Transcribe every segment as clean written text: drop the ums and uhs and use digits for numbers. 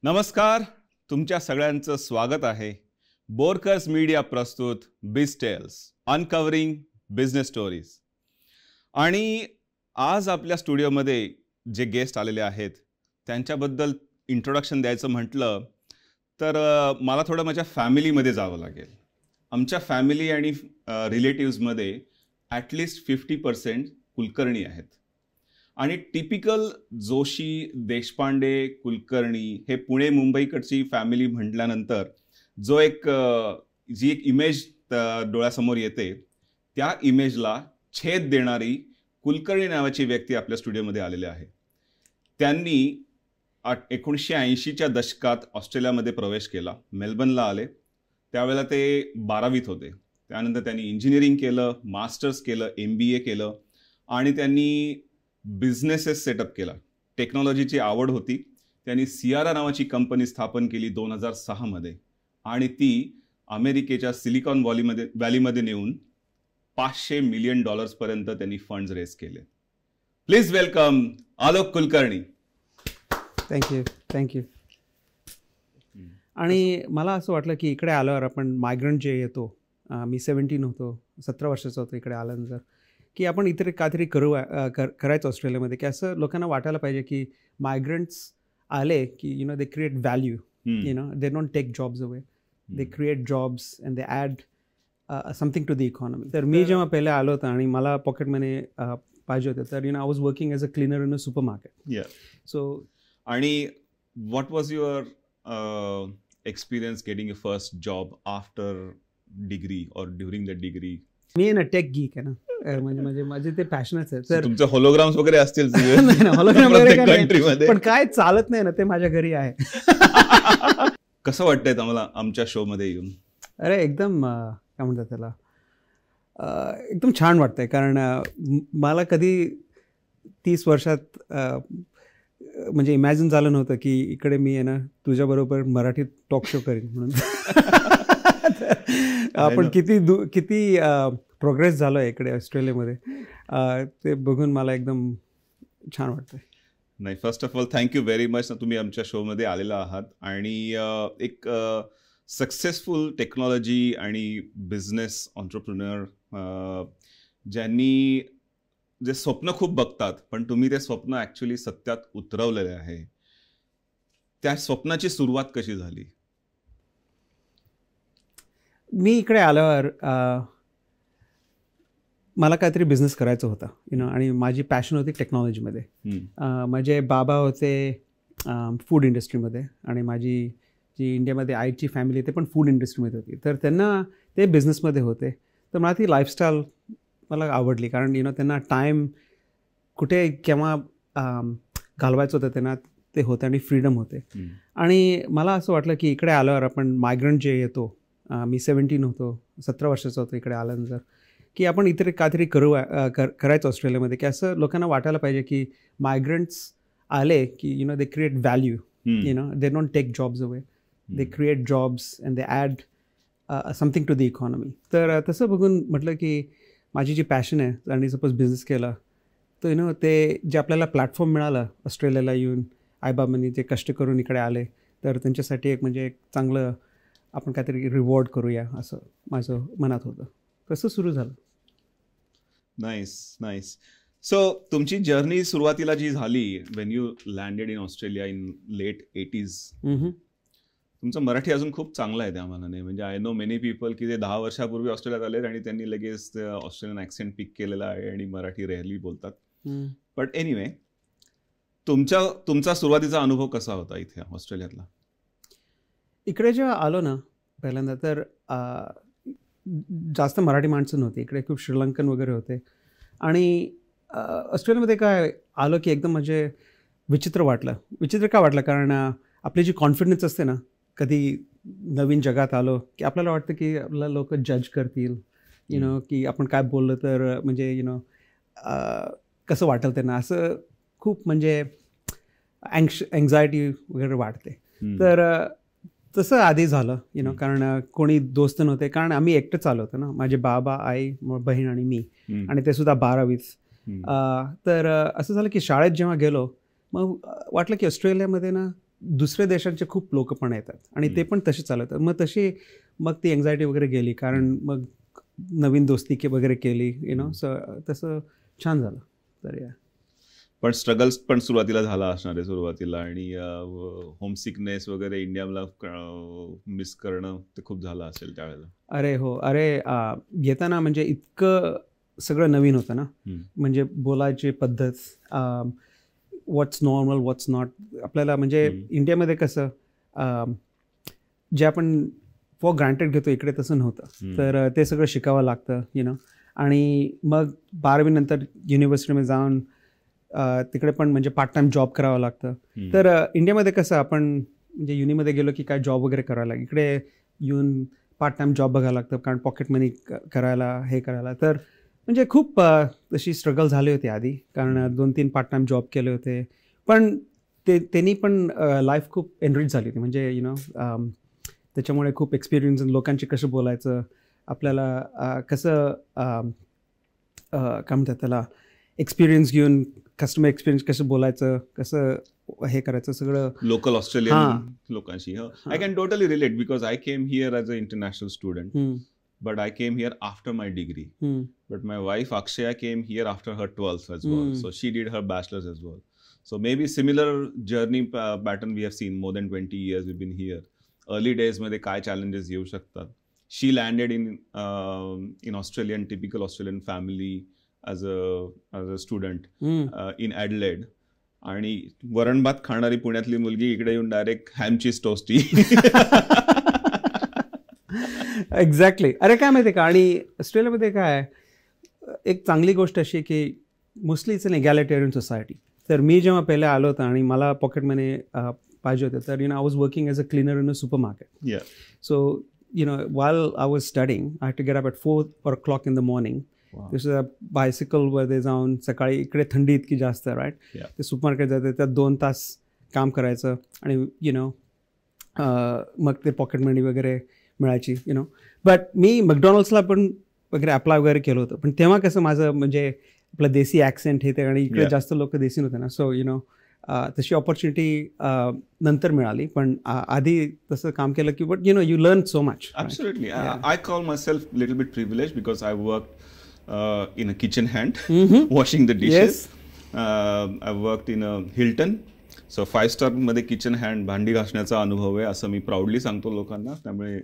नमस्कार, तुमच्या सगळ्यांचं स्वागत आहे. बोरकर्स मीडिया प्रस्तुत बिझ टेल्स, अनकव्हरिंग बिझनेस स्टोरीज. आणि आज आपल्या स्टुडिओमध्ये जे गेस्ट आलेले आहेत त्यांच्याबद्दल इंट्रोडक्शन द्यायचं म्हटलं तर मला थोडं माझ्या फॅमिलीमध्ये जावं लागेल. आमच्या फॅमिली आणि रिलेटिव्समध्ये ॲटलिस्ट 50% कुलकर्णी आहेत. आणि टिपिकल जोशी, देशपांडे, कुलकर्णी हे पुणे मुंबईकडची फॅमिली म्हटल्यानंतर जो जी एक इमेज डोळ्यासमोर येते त्या इमेजला छेद देणारी कुलकर्णी नावाची व्यक्ती आपल्या स्टुडिओमध्ये आलेली आहे. त्यांनी 1980च्या दशकात ऑस्ट्रेलियामध्ये प्रवेश केला. मेलबर्नला आले. त्यावेळेला ते 12वीत होते. त्यानंतर त्यांनी इंजिनिअरिंग केलं, मास्टर्स केलं, MBA केलं आणि त्यांनी बिझनेसेस सेटअप केला. टेक्नॉलॉजीची आवड होती. त्यांनी सियारा नावाची कंपनी स्थापन केली 2006 मध्ये आणि ती अमेरिकेच्या सिलिकॉन व्हॅलीमध्ये नेऊन $500 मिलियन पर्यंत त्यांनी फंड्स रेज केले. Please welcome Alok Kulkarni. Thank you. आणि मला असं वाटलं की इकडे आल्यावर आपण मायग्रंट जे येतो, मी 17 होतो, 17 वर्षाचा होतो इकडे आल्यानंतर, की आपण इतर काहीतरी करायचं ऑस्ट्रेलियामध्ये, की असं लोकांना वाटायला पाहिजे की मायग्रंट्स आले की they create value, they don't take jobs away, they create jobs and they add something to the economy. तर मी जेव्हा पहिले आलो होतं आणि मला पॉकेट मनी पाहिजे होते तर I was working as a cleaner in a supermarket. So आणि what was your experience getting a first job after degree और ड्युरिंग द डिग्री? मी ना टेक गीक आहे ना, म्हणजे माझे ते पॅशनच आहे. तर तुमचे होलोग्राम्स वगैरे असतील होलोग्राम वगैरे, पण काय चालत नाही ना, ते माझ्या घरी आहे. कसं वाटतंय तुम्हाला आमच्या शो मध्ये येऊन? अरे एकदम काय म्हणतात त्याला, एकदम छान वाटतंय. कारण मला कधी 30 वर्षात म्हणजे इमॅजिन झालं नव्हतं की इकडे मी आहे ना तुझ्याबरोबर मराठीत टॉक शो करीन म्हणून. आपण किती प्रोग्रेस झालो आहे इकडे ऑस्ट्रेलियामध्ये, ते बघून मला एकदम छान वाटतंय. नाही, first of all thank you very much. तुम्ही आमच्या शोमध्ये आलेला आहात आणि एक सक्सेसफुल टेक्नॉलॉजी आणि बिझनेस ऑन्ट्रप्रिनर ज्यांनी जे स्वप्न खूप बघतात पण तुम्ही ते स्वप्न ॲक्च्युली सत्यात उतरवलेले आहे. त्या स्वप्नाची सुरुवात कशी झाली? मी इकडे आल्यावर मला काहीतरी बिझनेस करायचं होतं आणि माझी पॅशन होती टेक्नॉलॉजीमध्ये. माझे बाबा होते फूड इंडस्ट्रीमध्ये आणि माझी जी इंडियामध्ये आईची फॅमिली ते पण फूड इंडस्ट्रीमध्ये होती. तर त्यांना ते बिझनेसमध्ये होते. तर मला ती लाईफस्टाईल मला आवडली. कारण त्यांना टाईम कुठे केव्हा घालवायचं होतं त्यांना ते होते आणि फ्रीडम होते. आणि मला असं वाटलं की इकडे आल्यावर आपण मायग्रंट जे येतो, मी 17 होतो, 17 वर्षाचा होतो इकडे आल्यानंतर, की आपण इतर काहीतरी करायचं ऑस्ट्रेलियामध्ये, की असं लोकांना वाटायला पाहिजे की मायग्रंट्स आले की they create value, they don't take jobs away, they create jobs and they add something to the economy. तर तसं बघून म्हटलं की माझी जी पॅशन आहे आणि सपोज बिझनेस केला तर ते जे आपल्याला प्लॅटफॉर्म मिळालं ऑस्ट्रेलियाला येऊन, आईबाबांनी जे कष्ट करून इकडे आले, तर त्यांच्यासाठी एक चांगलं आपण काहीतरी रिवॉर्ड करूया असं माझं मनात होतं. कसं सुरू झालं? नाईस. सो तुमची जर्नी सुरुवातीला जी झाली when you landed in Australia in late 80s, तुमचं मराठी अजून खूप चांगलं आहे त्या मानाने. म्हणजे आय नो मेनी पीपल की ते 10 वर्षापूर्वी ऑस्ट्रेलियात आले आणि त्यांनी लगेच ऑस्ट्रेलियन ॲक्सेंट पिक केलेला आहे आणि मराठी रेअरली बोलतात. बट एनिवे, तुमचा सुरुवातीचा अनुभव कसा होता इथे ऑस्ट्रेलियातला? इकडे जेव्हा आलो ना पहिल्यांदा तर जास्त मराठी माणसं नव्हती इकडे, खूप श्रीलंकन वगैरे होते. आणि ऑस्ट्रेलियामध्ये काय आलो की एकदम म्हणजे विचित्र का वाटलं? कारण आपली जी कॉन्फिडन्स असते ना, कधी नवीन जगात आलो की आपल्याला वाटतं की आपल्याला लोक जज करतील, की आपण काय बोललं तर म्हणजे कसं वाटेल त्यांना, असं खूप म्हणजे अँक्झायटी वगैरे वाटते. तर तसं आधी झालं कारण कोणी दोस्त नव्हते, कारण आम्ही एकटेच आलो होतो ना, माझे बाबा, आई, बहीण आणि मी, आणि ते सुद्धा 12वीच. तर असं झालं की शाळेत जेव्हा गेलो मग वाटलं की ऑस्ट्रेलियामध्ये ना दुसऱ्या देशांचे खूप लोक पण येतात आणि ते पण तसे चालवतात. मग ती एन्झायटी वगैरे गेली, कारण मग नवीन दोस्ती वगैरे केली, तसं छान झालं. तर पण स्ट्रगल्स पण सुरुवातीला झाला असणार आहे सुरुवातीला, आणि होमसिकनेस वगैरे इंडियाला मिस करणं ते खूप झालं असेल त्यावेळेला. अरे येताना म्हणजे इतकं सगळं नवीन होतं ना, म्हणजे बोलायची पद्धत, व्हॉट्स नॉर्मल व्हॉट्स नॉट. आपल्याला म्हणजे इंडियामध्ये कसं जे आपण फॉर ग्रांटेड घेतो, इकडे तसं नव्हतं. तर ते सगळं शिकावं लागतं आणि मग 12वी नंतर युनिव्हर्सिटीमध्ये जाऊन तिकडे पण म्हणजे पार्ट टाइम जॉब करावं लागतं. तर इंडियामध्ये कसं आपण म्हणजे युनिमध्ये गेलो की काय जॉब वगैरे करायला, इकडे येऊन पार्ट टाइम जॉब बघायला लागतं, कारण पॉकेट मनी करायला. तर म्हणजे खूप तशी स्ट्रगल झाली होती आधी, कारण 2-3 पार्ट टाइम जॉब केले होते. पण त्यांनी पण लाईफ खूप एनरिच झाली होती. म्हणजे त्याच्यामुळे खूप एक्सपिरियन्स, लोकांशी कसं बोलायचं, आपल्याला कसं काय म्हणतात त्याला, एक्सपिरियन्स घेऊन कस्टमर एक्सपिरियन्स कसं बोलायचं, कसं हे करायचं, सगळं लोकल ऑस्ट्रेलियन लोकांशी. I can totally relate, because I came here as a international student, but I came here after my degree. But my wife Akshaya came here after her 12th as well. So she did her bachelor's as well. So maybe similar journey pattern we have seen. More than 20 years we've been here. Early days मध्ये काय challenges येऊ शकतात. She landed in Australian, typical Australian family as a student in Adelaide. आणि वरण भात खाणारी पुण्यातली मुलगी इकडे येऊन डायरेक्ट हॅम चीज टोस्टी. एक्झॅक्टली. अरे काय माहिती आहे का, आणि ऑस्ट्रेलियामध्ये काय एक चांगली गोष्ट अशी की मोस्टली इट्स एन एगॅलिटेरियन सोसायटी. तर मी जेव्हा पहिले आलो होतो आणि मला पॉकेट मनी पाहिजे होते, तर I was working as a cleaner in a supermarket. So while I was studying, I had to get up at 4 o'clock in the morning. This is a बायसिकलवर जाऊन सकाळी, इकडे थंडी इतकी जास्त आहे, राईट. ते सुपरमार्केट जाते, त्यात 2 तास काम करायचं आणि मग ते पॉकेट मनी वगैरे मिळायची. बट मी मॅकडॉनल्ड्सला पण वगैरे अप्लाय वगैरे केलं होतं, पण तेव्हा कसं माझं म्हणजे आपलं देसी ॲक्सेंट हे ते, आणि इकडे जास्त लोक देसी नव्हते ना. सो तशी ऑपॉर्च्युनिटी नंतर मिळाली, पण आधी तसं काम केलं की but you learn so much. Absolutely. I call myself a little bit privileged because I worked in a kitchen hand, washing the dishes. I worked in a Hilton. So 5 star मध्ये kitchen hand भांडी घासण्याचा अनुभव आहे, असं मी proudly सांगतो लोकांना. त्यामुळे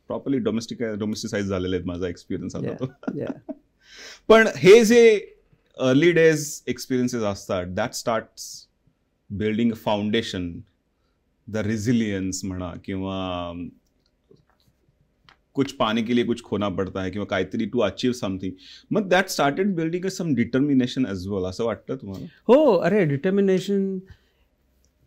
properly डोमेस्टिसाइज झालेले आहेत माझा एक्सपिरियन्स आता तो. पण हे जे अर्ली डेज एक्सपिरियन्सेस असतात, that starts building a foundation, the resilience म्हणा, किंवा कुछ पाने के लिए कुछ खोना पडता है, किंवा काहीतरी टू अचीव समथिंग. मग that started building some determination as well, असं वाटतं तुम्हाला? हो, अरे डिटर्मिनेशन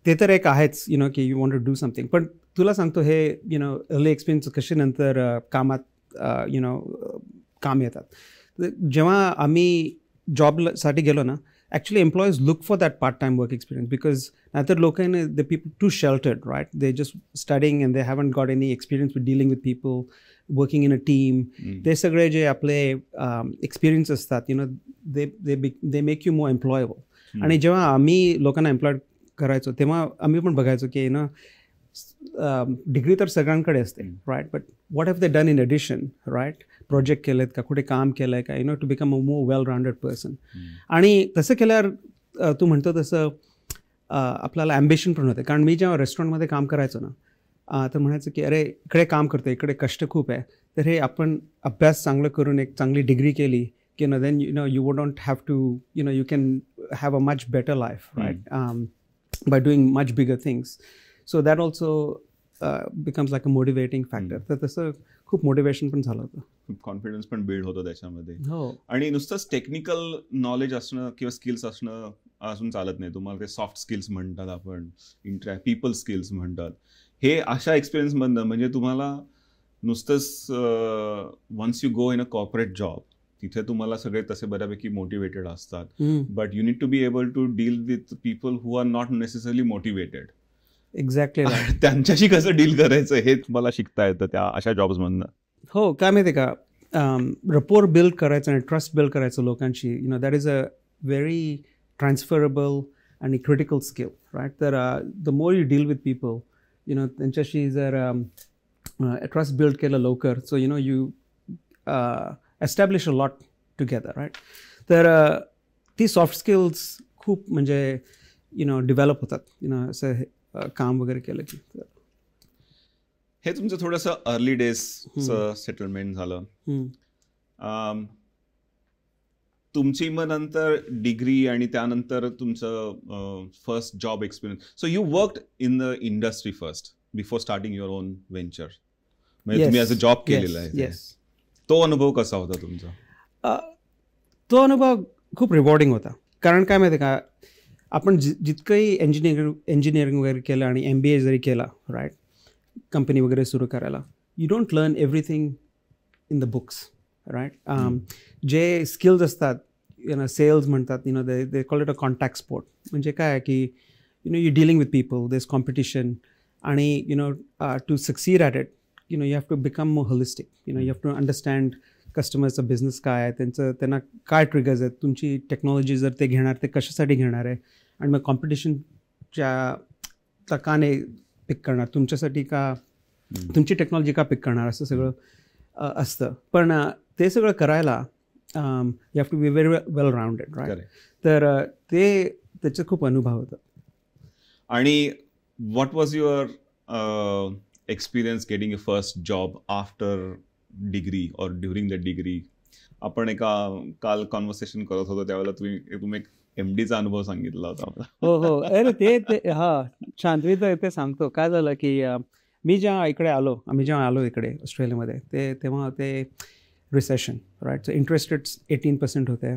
ते तर एक आहेच, की you want to do something. पण तुला सांगतो हे अर्ली एक्सपिरियन्स कसे नंतर कामात काम येतात. जेव्हा आम्ही जॉबसाठी गेलो ना, actually employees look for that part time work experience, because नाहीतर लोकांना the people too sheltered, right. They just studying and they haven't got any experience with dealing with people, working in a team. ते सगळे जे आपले experience असतात, they make you more employable. आणि जेव्हा आम्ही लोकांना एम्प्लॉय करायचो तेव्हा आम्ही पण बघायचो की डिग्री तर सगळ्यांकडे असते, right. But what have they done in addition, right. Project केलेत का, कुठे काम केलं आहे का, to become a more well rounded person. आणि तसं केल्यावर तू म्हणतो तसं आपल्याला ॲम्बिशन पण होते. कारण मी जेव्हा रेस्टॉरंटमध्ये काम करायचो ना, तर म्हणायचं की अरे इकडे काम करतो, इकडे कष्ट खूप आहे, तर हे आपण अभ्यास चांगलं करून एक चांगली डिग्री केली की then you wouldn't have to, you can have a much better life, right. By doing much bigger things. So that also becomes like a motivating factor. तर तसं खूप मोटिवेशन पण झालं होतं, खूप कॉन्फिडन्स पण बिल्ड होतो त्याच्यामध्ये. हो. आणि नुसतंच टेक्निकल नॉलेज असणं किंवा स्किल्स असणं असून चालत नाही. तुम्हाला ते सॉफ्ट स्किल्स म्हणतात, आपण पीपल स्किल्स म्हणतात. हे अशा एक्सपिरियन्समधनं म्हणजे तुम्हाला नुसतंच once you go in a corporate job, तिथे तुम्हाला सगळे तसे बऱ्यापैकी मोटिवेटेड असतात, but you need to be able to deal with people who are not necessarily motivated. Exactly. त्यांच्याशी कसं डील करायचं हे तुम्हाला शिकता येतं त्या अशा जॉब्समधनं. हो, काय माहिती आहे का, रपोर बिल्ड करायचं आणि ट्रस्ट बिल्ड करायचं लोकांशी, that is a very transferable आणि क्रिटिकल स्किल राईट. तर the more you deal with people त्यांच्याशी जर ट्रस्ट बिल्ड केलं लवकर, so you establish a lot together right. तर ती सॉफ्ट स्किल्स खूप म्हणजे डेव्हलप होतात असं काम वगैरे केलं की. हे तुमचं थोडंसं अर्ली डेजचं सेटलमेंट झालं. तुमची मग नंतर डिग्री आणि त्यानंतर तुमचं first job experience. So you worked in the industry first before starting your on venture. म्हणजे तुम्ही ॲज अ जॉब केलेला आहे. तो अनुभव कसा होता तुमचा? तो अनुभव खूप रिवॉर्डिंग होता. कारण काय माहिती का, आपण जितकंही इंजिनिअरिंग वगैरे केलं आणि MBA जरी केला राईट, कंपनी वगैरे सुरू करायला, you don't learn everything in the books right. जे स्किल्स असतात सेल्स म्हणतात, they call it a contact sport. म्हणजे काय आहे की you dealing with people, there is competition, आणि to succeed at it you have to become more holistic. You have to understand कस्टमरचा business काय आहे, त्यांना काय ट्रिगर्स आहेत, तुमची टेक्नॉलॉजी जर ते घेणार ते कशासाठी घेणार आहे, आणि मग कॉम्पिटिशनच्या का नाही पिक करणार, तुमच्यासाठी का, तुमची टेक्नॉलॉजी का पिक करणार, असं सगळं असतं. पण ते सगळं करायला you have to be very well rounded right. तर त्याचा खूप अनुभव होता. आणि what was your experience getting a first job after degree और ड्युरिंग द डिग्री? आपण काल कॉन्व्हर्सेशन करत होतो त्यावेळेला तुम्ही एक MDचा अनुभव सांगितला होता. हो. अरे ते छान. मी तर ते सांगतो. काय झालं की आम्ही जेव्हा आलो इकडे ऑस्ट्रेलियामध्ये, तेव्हा ते recession right. So interest rates 18% होते.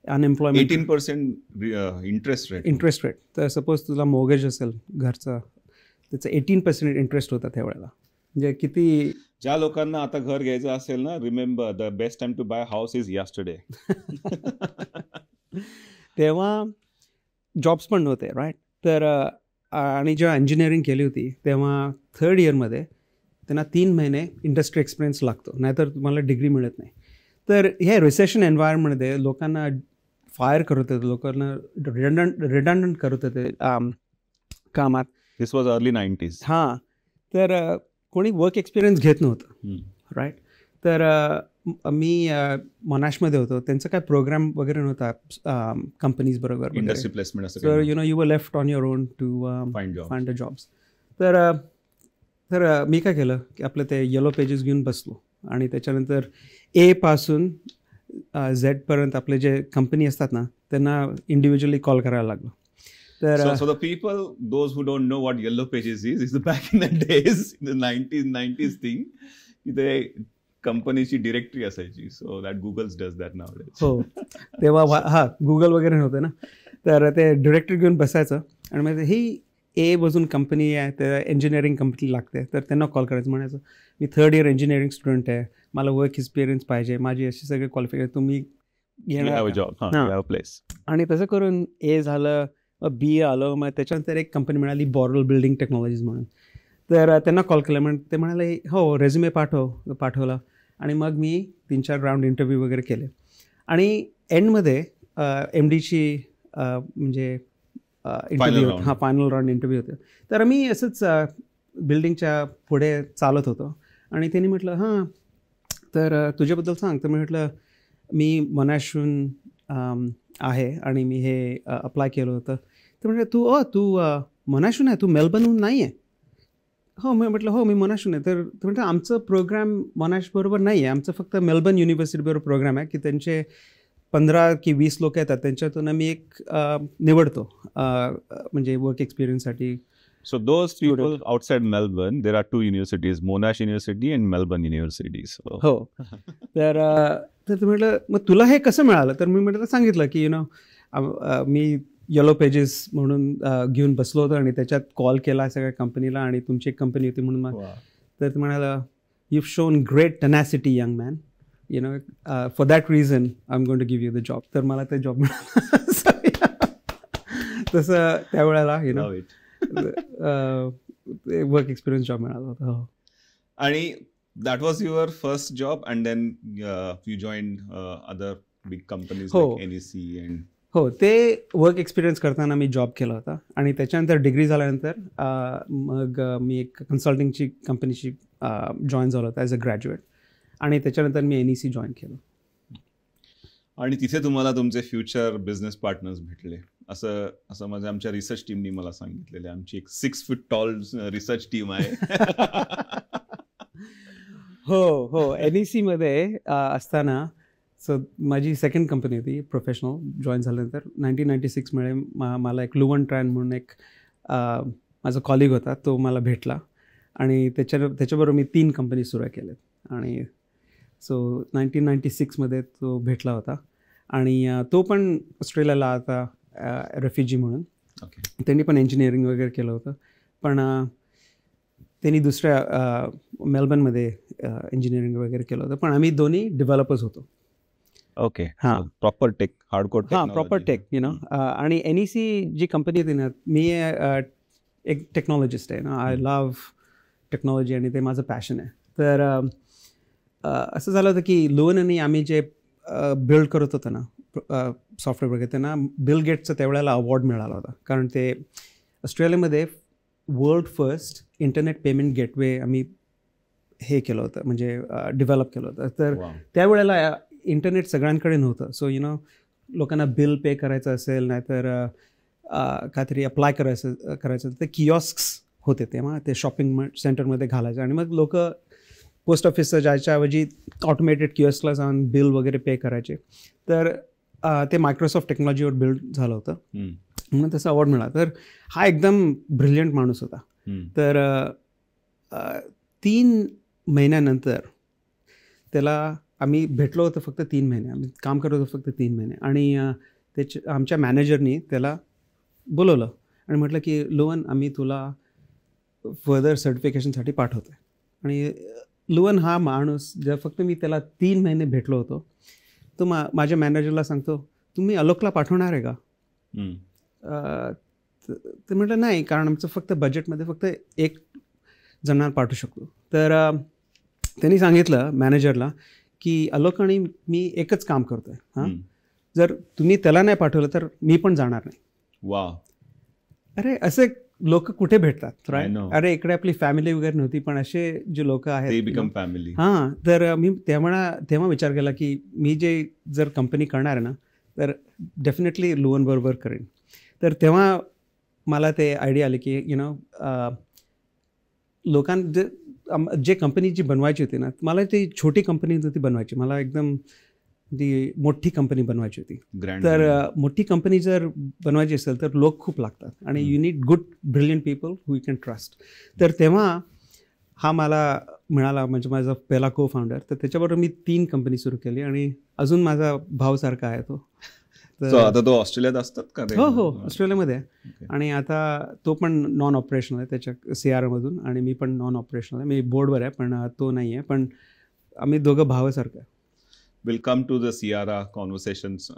Unemployment 18% interest rate. तर सपोज तुला मोर्गेज असेल घरचा, त्याचा 18% इंटरेस्ट होता त्यावेळेला. म्हणजे किती, ज्या लोकांना आता घर घ्यायचं असेल ना, remember the best time to buy house is yesterday. तेव्हा जॉब्स पण नव्हते राईट. तर आणि जेव्हा इंजिनिअरिंग केली होती तेव्हा 3rd इयरमध्ये त्यांना 3 महिने इंडस्ट्री एक्सपिरियन्स लागतो, नाहीतर तुम्हाला डिग्री मिळत नाही. तर ह्या रिसेशन एन्व्हायरमेंटमध्ये लोकांना फायर करत होते, लोकांना रिडंडंट करत होते कामात. दिस वॉज अर्ली 90s. हां. तर कोणी वर्क एक्सपिरियन्स घेत नव्हतं राईट. तर मी मोनाशमध्ये होतो, त्यांचा काय प्रोग्राम वगैरे नव्हता कंपनीज बरोबर, इंडस्ट्री प्लेसमेंट असं. तर you were left on your own to find the jobs. तर मी काय केलं की आपलं ते येलो पेजेस घेऊन बसलो, आणि त्याच्यानंतर A पासून Z पर्यंत आपले जे कंपनी असतात ना, त्यांना इंडिव्हिज्युअली कॉल करायला लागलो. So the people, those who don't know what Yellow Pages is back in the days, in the 90s thing, the कंपनीची डिरेक्टरी असायची. So that Google's does that nowadays. हो, तेव्हा गुगल वगैरे नव्हतं ना. तर ते डिरेक्टरी घेऊन बसायचं, आणि मग ही A बसून कंपनी आहे, त्या इंजिनिअरिंग कंपनी लागते, तर त्यांना कॉल करायचं, म्हणायचं मी 3rd इयर इंजिनिअरिंग स्टुडंट आहे, मला वर्क एक्सपिरियन्स पाहिजे, माझी अशी सगळे क्वालिफिकेशन, तुम्ही घेणार जॉब प्लेस. आणि तसं करून A झालं, मग B आलं, मग त्याच्यानंतर एक कंपनी मिळाली बॉरल बिल्डिंग टेक्नॉलॉजीज म्हणून. तर त्यांना कॉल केला, मग ते म्हणाले हो रेझ्युमे पाठवला, आणि मग मी 3-4 राऊंड इंटरव्ह्यू वगैरे केले, आणि एंडमध्ये MDची म्हणजे इंटरव्ह्यू होता. फायनल राऊंड इंटरव्ह्यू होते. तर मी असंच बिल्डिंगच्या पुढे चालत होतो, आणि त्यांनी म्हटलं हां तर तुझ्याबद्दल सांग. तर मी म्हटलं मी मोनाशहून आहे, आणि मी हे अप्लाय केलं होतं. तर म्हटलं तू मोनाशहून आहे, तू मेलबर्नहून नाही आहे? हो, मी म्हटलं हो मी मोनाशहून आहे. तर म्हटलं आमचं प्रोग्राम मोनाशबरोबर नाही आहे, आमचं फक्त मेलबर्न युनिव्हर्सिटीबरोबर प्रोग्राम आहे, की त्यांचे 15 की 20 लोक येतात, त्यांच्यातून आम्ही एक निवडतो म्हणजे work एक्सपिरियन्ससाठी. So those people outside Melbourne, there are 2 universities, Monash University and Melbourne University. So. हो. तर म्हटलं मग तुला हे कसं मिळालं? तर मी म्हटलं सांगितलं की मी येलो पेजेस म्हणून घेऊन बसलो होतो, आणि त्याच्यात कॉल केला सगळ्या कंपनीला, आणि तुमची एक कंपनी होती म्हणून मग. तर ते म्हणाला you shown great tenacity young man, for that reason I am going to give you the job. तर मला ते जॉब मिळाला. तसं त्यावेळेला वर्क एक्सपिरियन्स जॉब मिळाला होता. आणि that was your first job, and then you joined other big companies like NEC and. हो, ते वर्क एक्सपिरियन्स करताना मी जॉब केला होता आणि त्याच्यानंतर डिग्री झाल्यानंतर मग मी एक कन्सल्टिंगची कंपनीची जॉईन झालो होता ॲज अ ग्रॅज्युएट आणि त्याच्यानंतर मी NEC जॉईन केलं. आणि तिथे तुम्हाला तुमचे फ्युचर बिझनेस पार्टनर्स भेटले असं म्हणजे आमच्या रिसर्च टीमनी मला सांगितलेलं आहे. आमची एक 6 फूट टॉल रिसर्च टीम आहे. हो, NEC मध्ये असताना माझी सेकंड कंपनी होती प्रोफेशनल. जॉईन झाल्यानंतर 1996 मध्ये मला एक लुवन ट्रॅन म्हणून एक माझा कॉलिग होता, तो मला भेटला आणि त्याच्याबरोबर मी 3 कंपनी सुरू केल्यात. आणि 1996 मध्ये तो भेटला होता आणि तो पण ऑस्ट्रेलियाला आता रेफ्युजी म्हणून. त्यांनी पण इंजिनिअरिंग वगैरे केलं होतं, पण त्यांनी दुसऱ्या मेलबर्नमध्ये इंजिनिअरिंग वगैरे केलं होतं, पण आम्ही दोन्ही डेव्हलपर्स होतो. ओके, हां, प्रॉपर टेक, हार्डकोर, हां, प्रॉपर टेक, आणि NEC जी कंपनी होती ना, मी एक टेक्नॉलॉजिस्ट आहे ना, आय लव्ह टेक्नॉलॉजी आणि ते माझं पॅशन आहे. तर असं झालं होतं की लुवन आणि आम्ही जे बिल्ड करत होतो ना सॉफ्टवेअर वगैरे, त्यांना बिल गेट्सचा त्यावेळेला अवॉर्ड मिळाला होता, कारण ते ऑस्ट्रेलियामध्ये world first internet payment gateway आम्ही हे केलं होतं, म्हणजे डेव्हलप केलं होतं. तर त्यावेळेला इंटरनेट सगळ्यांकडे नव्हतं. सो लोकांना बिल पे करायचं असेल, नाहीतर काहीतरी अप्लाय करायचं ते किऑस्क्स होते तेव्हा, ते शॉपिंग सेंटरमध्ये घालायचे आणि मग लोक पोस्ट ऑफिसचं जायच्याऐवजी ऑटोमेटेड किऑस्कला जाऊन बिल वगैरे पे करायचे. तर ते मायक्रोसॉफ्ट टेक्नॉलॉजीवर बिल्ड झालं होतं म्हणून तसं अवॉर्ड मिळाला. तर हा एकदम ब्रिलियंट माणूस होता. तर 3 महिन्यानंतर त्याला आम्ही भेटलो होतो, फक्त 3 महिने आम्ही काम करत होतो, फक्त 3 महिने. आणि आमच्या मॅनेजरनी त्याला बोलवलं आणि म्हटलं की लुवन, आम्ही तुला फर्दर सर्टिफिकेशनसाठी पाठवतो आहे. आणि लुवन हा माणूस, जेव्हा फक्त मी त्याला 3 महिने भेटलो होतो, तो माझ्या मॅनेजरला सांगतो, तुम्ही अलोकला पाठवणार आहे का? ते म्हटलं नाही, कारण आमचं फक्त बजेटमध्ये फक्त 1 जणांना पाठवू शकतो. तर त्यांनी सांगितलं मॅनेजरला की अलोक आणि मी एकच काम करतो आहे, हां, जर तुम्ही त्याला नाही पाठवलं तर मी पण जाणार नाही. वा, अरे असे लोक कुठे भेटतात, राईट? अरे इकडे आपली फॅमिली वगैरे नव्हती, पण असे जे लोक आहेत फॅमिली. हां, तर मी तेव्हा विचार केला की मी जर कंपनी करणार आहे ना, तर डेफिनेटली लुवन बरोबर करेन. तर तेव्हा मला ते आयडिया आली की जे कंपनी जी बनवायची होती ना, मला ती छोटी कंपनी नव्हती बनवायची, मला एकदम ती मोठी कंपनी बनवायची होती. तर मोठी कंपनी जर बनवायची असेल तर लोक खूप लागतात आणि you need good brilliant people who you can trust. तर तेव्हा हा मला मिळाला, म्हणजे माझा पहिला को फाउंडर. तर त्याच्याबरोबर मी 3 कंपनी सुरू केली आणि अजून माझा भावसारखा आहे तो. आता तो ऑस्ट्रेलियात असतात का? हो, ऑस्ट्रेलियामध्ये आहे. आणि आता तो पण नॉन ऑपरेशनल आहे त्याच्या CRM मधून, आणि मी पण नॉन ऑपरेशनल आहे. मी बोर्डवर आहे, पण तो नाही आहे. पण आम्ही दोघं भावासारखं आहे. विल कम टू द सियारा कॉन्व्हर्सेशन्स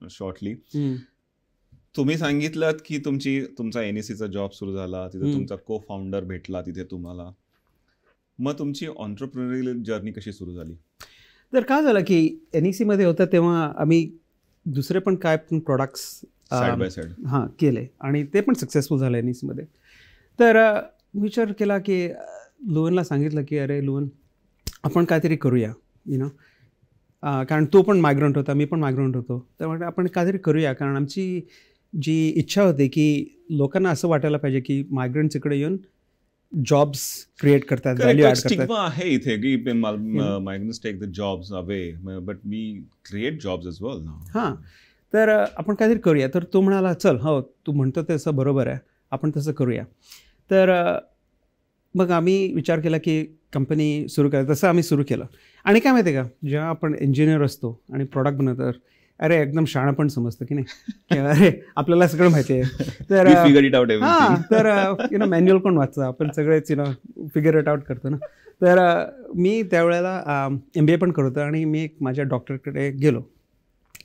शॉर्टली. तुम्ही सांगितलं की तुमचा NECचा जॉब सुरू झाला, तिथे तुमचा को फाउंडर भेटला तिथे तुम्हाला. मग तुमची ऑन्टरप्रिनरियल जर्नी कशी सुरू झाली? तर काय झालं की NEC मध्ये होतं तेव्हा आम्ही दुसरे पण काय पण प्रोडक्ट्स साईड बाय साईड केले आणि ते पण सक्सेसफुल झाले NEC मध्ये. तर विचार केला की लुवनला सांगितलं की अरे लुवन, आपण काहीतरी करूया, कारण तो पण मायग्रंट होता, मी पण मायग्रंट होतो. तर म्हटलं आपण काहीतरी करूया, कारण आमची जी इच्छा होती की लोकांना असं वाटायला पाहिजे की मायग्रंट्स इकडे येऊन जॉब्स क्रिएट करतात, व्हॅल्यू ॲड करतात. आहे इथे की migrants take the jobs away, but we create jobs as well. हां, तर आपण काहीतरी करूया. तर तो म्हणाला, चल, हो तू म्हणतो तसं बरोबर आहे, आपण तसं करूया. तर मग आम्ही विचार केला की कंपनी सुरू करायचं. तसं आम्ही सुरू केलं. आणि काय माहिती आहे का, जेव्हा आपण इंजिनियर असतो आणि प्रॉडक्ट बनवतो, अरे एकदम शहाणं पण समजतं की नाही, अरे आपल्याला सगळं माहिती आहे. तर हां, तर मॅन्युअल पण वाचतं, आपण सगळेच फिगर इट आउट करतो ना. तर मी त्यावेळेला MBA पण करत होतो आणि मी माझ्या डॉक्टरकडे गेलो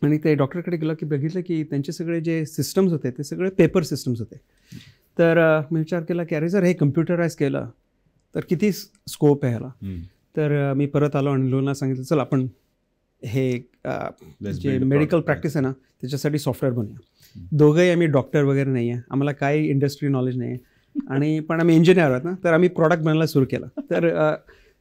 आणि ते डॉक्टरकडे गेलो की बघितलं की त्यांचे सगळे जे सिस्टम्स होते ते सगळे पेपर सिस्टम्स होते. तर मी विचार केला की अरे जर हे कम्प्युटराईज केलं तर किती स्कोप आहे ह्याला. तर मी परत आलो आणि लुवनला सांगितलं, चल आपण हे जे मेडिकल प्रॅक्टिस आहे ना त्याच्यासाठी सॉफ्टवेअर बनवूया. दोघंही आम्ही डॉक्टर वगैरे नाही आहे, आम्हाला काही इंडस्ट्री नॉलेज नाही आहे, आणि पण आम्ही इंजिनियर आहोत ना, तर आम्ही प्रॉडक्ट बनवायला सुरू केलं. तर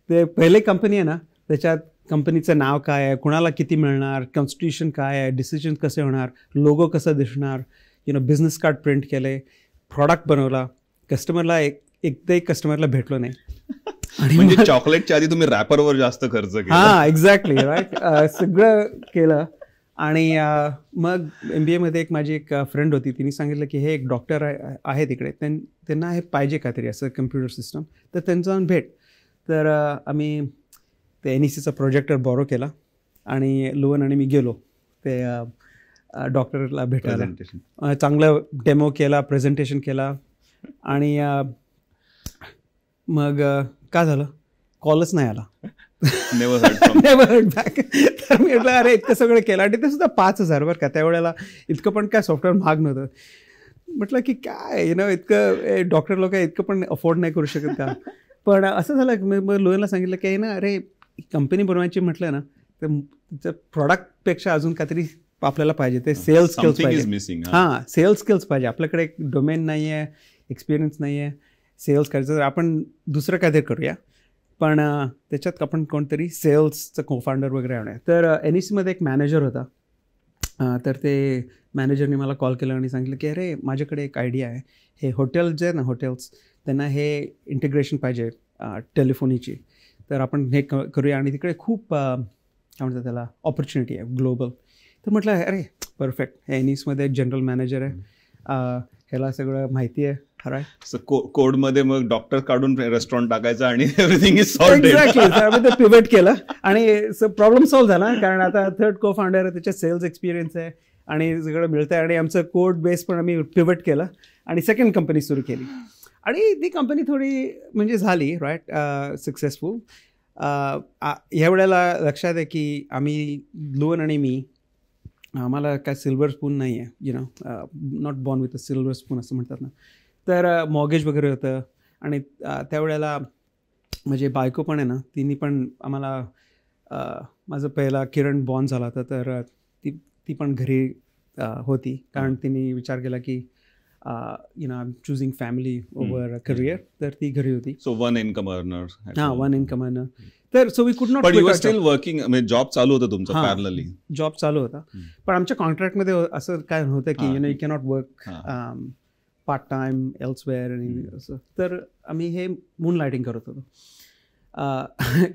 ते पहिले कंपनी आहे ना, त्याच्यात कंपनीचं नाव काय आहे, कुणाला किती मिळणार, कॉन्स्टिट्यूशन काय आहे, डिसिजन कसे होणार, लोगो कसं दिसणार, बिझनेस कार्ड प्रिंट केले, प्रॉडक्ट बनवला. कस्टमरला एकदाही कस्टमरला भेटलो नाही. म्हणजे चॉकलेटच्या आधी तुम्ही रॅपरवर जास्त खर्च केला. हां, एक्झॅक्टली राईट. सगळं केलं. आणि मग MBA मध्ये माझी एक फ्रेंड होती, तिने सांगितलं की हे एक डॉक्टर आहे तिकडे, त्यांना हे पाहिजे काहीतरी असं कम्प्युटर सिस्टम, तर त्यांचं जाऊन भेट. तर आम्ही ते NECचा प्रोजेक्टर बॉरो केला आणि लुवन आणि मी गेलो ते डॉक्टरला भेटायला. चांगलं डेमो केला, प्रेझेंटेशन केला, आणि मग काय झालं, कॉलच नाही आला. Never heard back. तर मी म्हटलं अरे इतकं सगळं केलं, आणि ते सुद्धा 5,000 बरं का, त्यावेळेला इतकं पण काय सॉफ्टवेअर महाग नव्हतं. म्हटलं की काय इतकं डॉक्टर लोक इतकं पण अफोर्ड नाही करू शकत का. पण असं झालं की मग लोयनला सांगितलं की ना अरे कंपनी बनवायची म्हटलं ना, तर प्रॉडक्टपेक्षा अजून काहीतरी आपल्याला पाहिजे, ते सेल्स स्किल्स पाहिजे. हां, सेल्स स्किल्स पाहिजे. आपल्याकडे एक डोमेन नाही आहे, एक्सपिरियन्स नाही आहे सेल्स करायचं, तर आपण दुसरं काहीतरी करूया, पण त्याच्यात आपण कोणतरी सेल्सचं कोफाउंडर वगैरे आणूया. तर NECमध्ये एक मॅनेजर होता, तर ते मॅनेजरने मला कॉल केला आणि सांगितलं की अरे माझ्याकडे एक आयडिया आहे, हे हॉटेल जे आहे ना, हॉटेल्स त्यांना हे इंटिग्रेशन पाहिजे टेलिफोनीची, तर आपण हे करूया, आणि तिकडे खूप काय म्हणतात त्याला ऑपॉर्च्युनिटी आहे ग्लोबल. तर म्हटलं अरे परफेक्ट, हे NECमध्ये एक जनरल मॅनेजर आहे, ह्याला सगळं माहिती आहे. कोडमध्ये मग डॉक्टर काढून रेस्टॉरंट टाकायचं आणि एव्हरीथिंग इज सॉल्व्ड. एक्झॅक्टली. ते पिव्हट केलं आणि प्रॉब्लेम सॉल्व्ह झाला, कारण आता थर्ड को फाउंडर आहे, त्याच्यात सेल्स एक्सपिरियन्स आहे आणि सगळं मिळतं आहे, आणि आमचं कोड बेस पण आम्ही पिव्हट केलं आणि सेकंड कंपनी सुरू केली. आणि ती कंपनी थोडी म्हणजे झाली राईट सक्सेसफुल. ह्या वेळेला लक्षात आहे की आम्ही लुवन आणि मी, आम्हाला काय सिल्वर स्पून नाही आहे, not born with a silver spoon असं म्हणतात ना. तर मॉर्गेज वगैरे होतं, आणि त्यावेळेला म्हणजे बायको पण आहे ना, तिने पण आम्हाला, माझं पहिला किरण बॉर्न झाला होता, तर ती पण घरी होती, कारण तिने विचार केला की I am choosing family over career, तर ती घरी होती. So one income earner. हां, वन इन्कम अर्नर. तर so we could not. But you were still working, म्हणजे जॉब चालू होतं तुमचं पॅरलली? जॉब चालू होता, पण आमच्या कॉन्ट्रॅक्टमध्ये असं काय नव्हतं की you cannot work part time elsewhere आणि असं. तर आम्ही हे मून लाईटिंग करत होतो,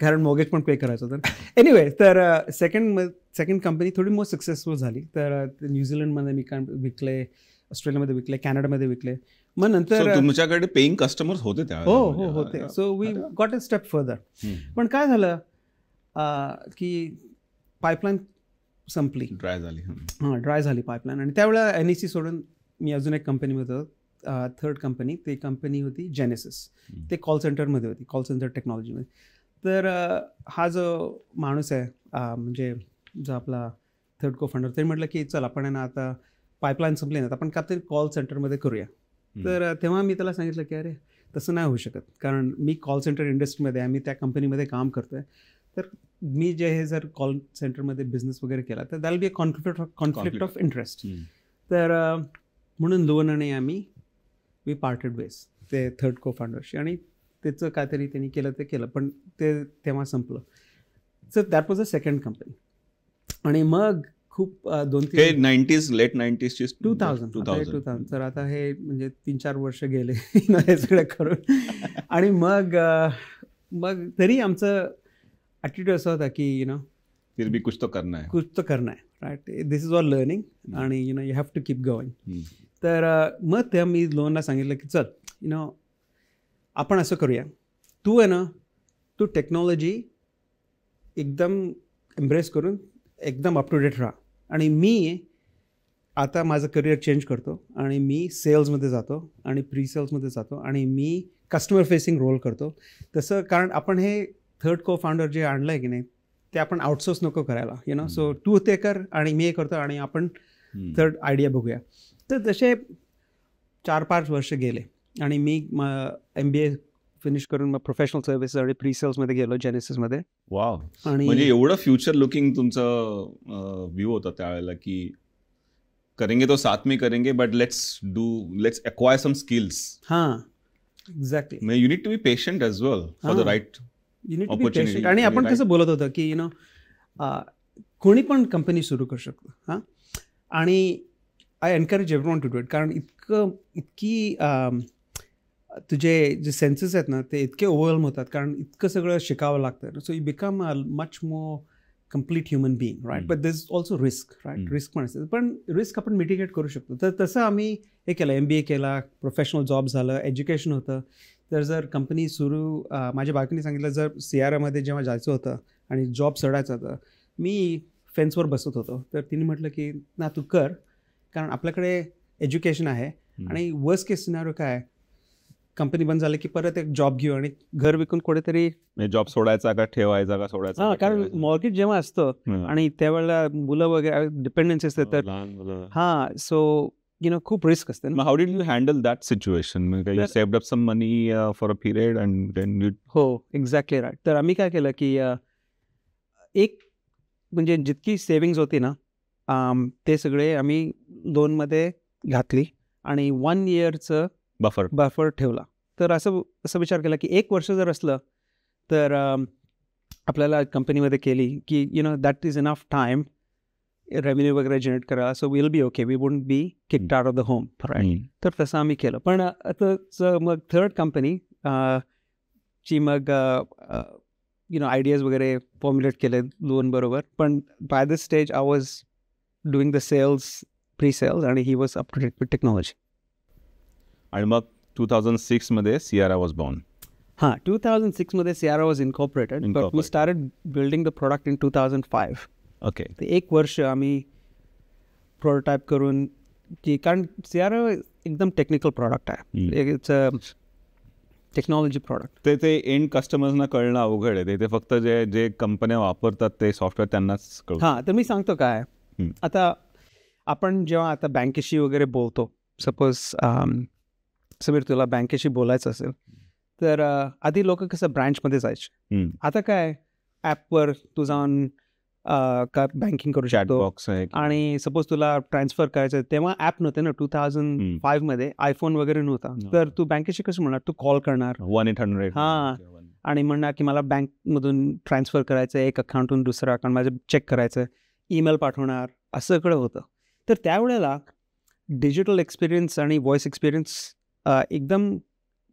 कारण मॉर्गेज पण पे करायचं होतं. एनिवे, तर सेकंड कंपनी थोडी मोर सक्सेसफुल झाली. तर न्यूझीलंडमध्ये मी विकले, ऑस्ट्रेलियामध्ये विकले, कॅनडामध्ये विकले. मग नंतर तुमच्याकडे पेइंग कस्टमर्स होते त्या? हो होते. So we got a step further. पण काय झालं की पाईपलाईन संपली, ड्राय झाली. ड्राय झाली पाईपलाईन. आणि त्यावेळेला NEC सोडून मी अजून एक कंपनीमध्ये होतो, थर्ड कंपनी. ती कंपनी होती जेनेसिस. ते कॉल सेंटरमध्ये होती, कॉल सेंटर टेक्नॉलॉजीमध्ये. तर हा जो माणूस आहे, म्हणजे जो आपला थर्ड को फाउंडर, ते म्हटलं की चल आपण आहे ना, आता पाईपलाईन संपली ना, आपण काहीतरी कॉल सेंटरमध्ये करूया. तर तेव्हा मी त्याला सांगितलं की अरे तसं नाही होऊ शकत, कारण मी कॉल सेंटर इंडस्ट्रीमध्ये आहे, मी त्या कंपनीमध्ये काम करतो आहे, तर मी जे हे जर कॉल सेंटरमध्ये बिझनेस वगैरे केला तर that will be a conflict of interest. तर म्हणून लुवन आणि आम्ही वी पार्टेड वेज ते थर्ड को फाउंडरशी, आणि त्याचं काहीतरी त्यांनी केलं ते केलं, पण ते तेव्हा संपलं. So that was a second company. आणि मग खूप 2-3 90s, लेट 90s, 2000. तर आता हे म्हणजे 3-4 वर्ष गेले हे सगळं करून. आणि मग तरी आमचं ॲटिट्यूड असं होता की फिर भी कुछ तो करना है, right. This is all learning, आणि you have to keep going. तर मग तेव्हा मी लोनला सांगितलं की चल आपण असं करूया, तू आहे ना, तू टेक्नॉलॉजी एकदम एम्ब्रेस करून एकदम अप टू डेट राहा, आणि मी आता माझं करिअर चेंज करतो, आणि मी सेल्समध्ये जातो आणि प्री सेल्समध्ये जातो, आणि मी कस्टमर फेसिंग रोल करतो. तसं कारण आपण हे थर्ड को फाउंडर जे आणलं आहे की नाही, ते आपण आउटसोर्स नको करायला, सो तू ते कर आणि मी हे करतो, आणि आपण थर्ड आयडिया बघूया. तर तसे 4-5 वर्ष गेले, आणि मी MBA फिनिश करून मग प्रोफेशनल सर्व्हिसेस आणि प्री सेल्समध्ये गेलो जेनेसिसमध्ये. वाव. आणि म्हणजे एवढं फ्युचर लुकिंग तुमचं व्ह्यू होता त्यावेळेला की करेंगे तो साथ में करेंगे but let's acquire some skills. हां, exactly. You need to be patient as well for the right opportunity. आणि आपण कसं बोलत होतं की कोणी पण कंपनी सुरू करू शकतो. हां, आणि I encourage everyone to do it. कारण इतकी तुझे जे सेन्सेस आहेत ना ते इतके ओव्हरवेल्म होतात, कारण इतकं सगळं शिकावं लागतं. So you become a much more complete human being, right. But there is also risk, right. Risk पण असते, पण रिस्क आपण मिटिगेट करू शकतो. तर तसं आम्ही हे केलं, MBA केला, प्रोफेशनल जॉब झालं, एज्युकेशन होतं. तर जर कंपनी सुरू माझ्या बायकोनी सांगितलं, जर CRMमध्ये जेव्हा जायचं होतं आणि जॉब सोडायचं होतं, मी फेन्सवर बसत होतो. तर तिने म्हटलं की ना तू कर, कारण आपल्याकडे एज्युकेशन आहे. आणि वर्स्ट केस सिनारिओ काय, कंपनी बंद झाली की परत एक जॉब घेऊ आणि घर विकून कुठेतरी जॉब सोडायचा का ठेवायचा का सोडायचा. हां, कारण मॉर्गेज जेव्हा असतं आणि त्यावेळेला मुलं वगैरे डिपेंडन्सी असते, तर हां, सो खूप रिस्क असते. How did you handle that situation? You saved up some money for a period and then you. हो, एक्झॅक्टली राईट. तर आम्ही काय केलं की एक म्हणजे जितकी सेव्हिंग्ज होती ना ते सगळे आम्ही लोनमध्ये घातली आणि 1 इयरचं बफर ठेवला. तर असं विचार केला की 1 वर्ष जर असलं तर आपल्याला कंपनीमध्ये केली की that is enough time revenue वगैरे जनरेट करायला. So will be okay, we wouldn't be kicked out of the home, right. तर तसं आम्ही केलं. पण आता मग थर्ड कंपनी ची मग आयडियाज वगैरे फॉर्म्युलेट केले लोन बरोबर. पण by this stage I was doing the sales, pre sales, आणि he was up to date with technology. आणि मग 2006 मध्ये Sierra was born. हां, 2006 मध्ये Sierra was incorporated, but we started building the product in 2005. Okay. ते 1 वर्ष आम्ही prototype करून की, कारण Sierra एकदम टेक्निकल प्रॉडक्ट आहे. It's a technology product. ते एंड कस्टमर्सना कळणं अवघड आहे. ते फक्त जे कंपन्या वापरतात ते सॉफ्टवेअर त्यांनाच कळतं. हां, तर मी सांगतो काय, आता आपण जेव्हा आता बँकेशी वगैरे बोलतो, सपोज समीर तुला बँकेशी बोलायचं असेल तर आधी लोक कसं ब्रँचमध्ये जायचे. आता काय ॲपवर तू जाऊन का बँकिंग करू शकतो. बॉक्स आहे. आणि सपोज तुला ट्रान्सफर करायचं, तेव्हा ॲप नव्हते ना 2005 मध्ये, आयफोन वगैरे नव्हता. तर तू बँकेशी कसं म्हणणार, तू कॉल करणार 1-800. हां, आणि म्हणणार की मला बँकमधून ट्रान्सफर करायचं, एक अकाउंटहून दुसरं अकाउंट माझं चेक करायचं, ईमेल पाठवणार, असं सगळं होतं. तर त्यावेळेला डिजिटल एक्सपिरियन्स आणि व्हॉइस एक्सपिरियन्स एकदम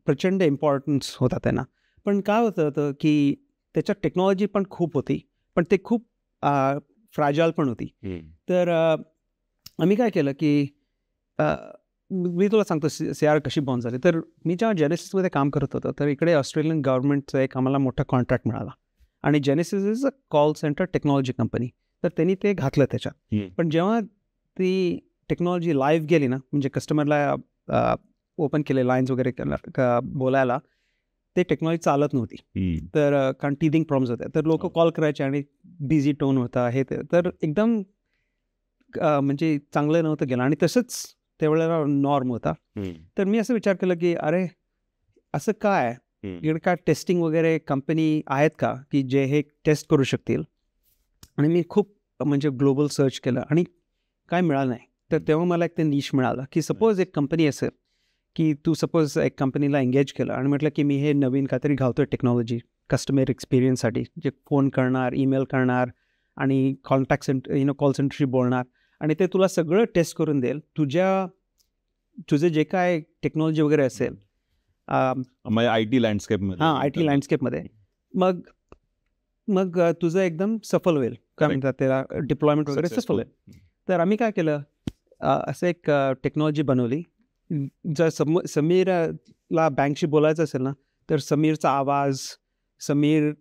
प्रचंड इम्पॉर्टन्स होता त्यांना. पण काय होतं की त्याच्यात टेक्नॉलॉजी पण खूप होती, पण ते खूप फ्रॅजाईल पण होती. तर आम्ही काय केलं की मी तुला सांगतो Sierra कशी बॉर्न झाली. तर मी जेव्हा जेनेसिसमध्ये काम करत होतो, तर इकडे ऑस्ट्रेलियन गव्हर्नमेंटचा एक आम्हाला मोठा कॉन्ट्रॅक्ट मिळाला. आणि genesis is a call centre technology company. तर त्यांनी ते घातलं त्याच्यात. पण जेव्हा ती टेक्नॉलॉजी लाईव्ह गेली ना, म्हणजे कस्टमरला ओपन केले लाईन्स वगैरे बोलायला, ते टेक्नॉलॉजी चालत नव्हती. तर कारण टीदिंग प्रॉब्लेम्स होत्या. तर लोक कॉल करायचे आणि बिझी टोन होता, हे ते. तर एकदम म्हणजे चांगलं नव्हतं गेलं. आणि तसंच त्यावेळेला नॉर्म होता. तर मी असं विचार केला की अरे असं काय, इकडे काय टेस्टिंग वगैरे कंपनी आहेत का की जे हे टेस्ट करू शकतील. आणि मी खूप म्हणजे ग्लोबल सर्च केलं आणि काय मिळालं नाही. तर तेव्हा मला एक ते निश मिळालं की सपोज एक कंपनी असेल की तू सपोज एक कंपनीला एंगेज केलं आणि म्हटलं की मी हे नवीन काहीतरी घालतोय टेक्नॉलॉजी कस्टमर एक्सपिरियन्ससाठी, जे फोन करणार, ईमेल करणार आणि कॉन्टॅक्ट सेंटर कॉल सेंटरशी बोलणार, आणि ते तुला सगळं टेस्ट करून देईल तुझे जे काय टेक्नॉलॉजी वगैरे असेल IT लँडस्केपमध्ये. हां, IT लँडस्केपमध्ये. मग तुझं एकदम सफल होईल, काय म्हणतात त्याला, डिप्लॉयमेंट वगैरे सफल होईल. तर आम्ही काय केलं, असं एक टेक्नॉलॉजी बनवली. जर समीरला बँकशी बोलायचं असेल ना, तर समीरचा आवाज, समीर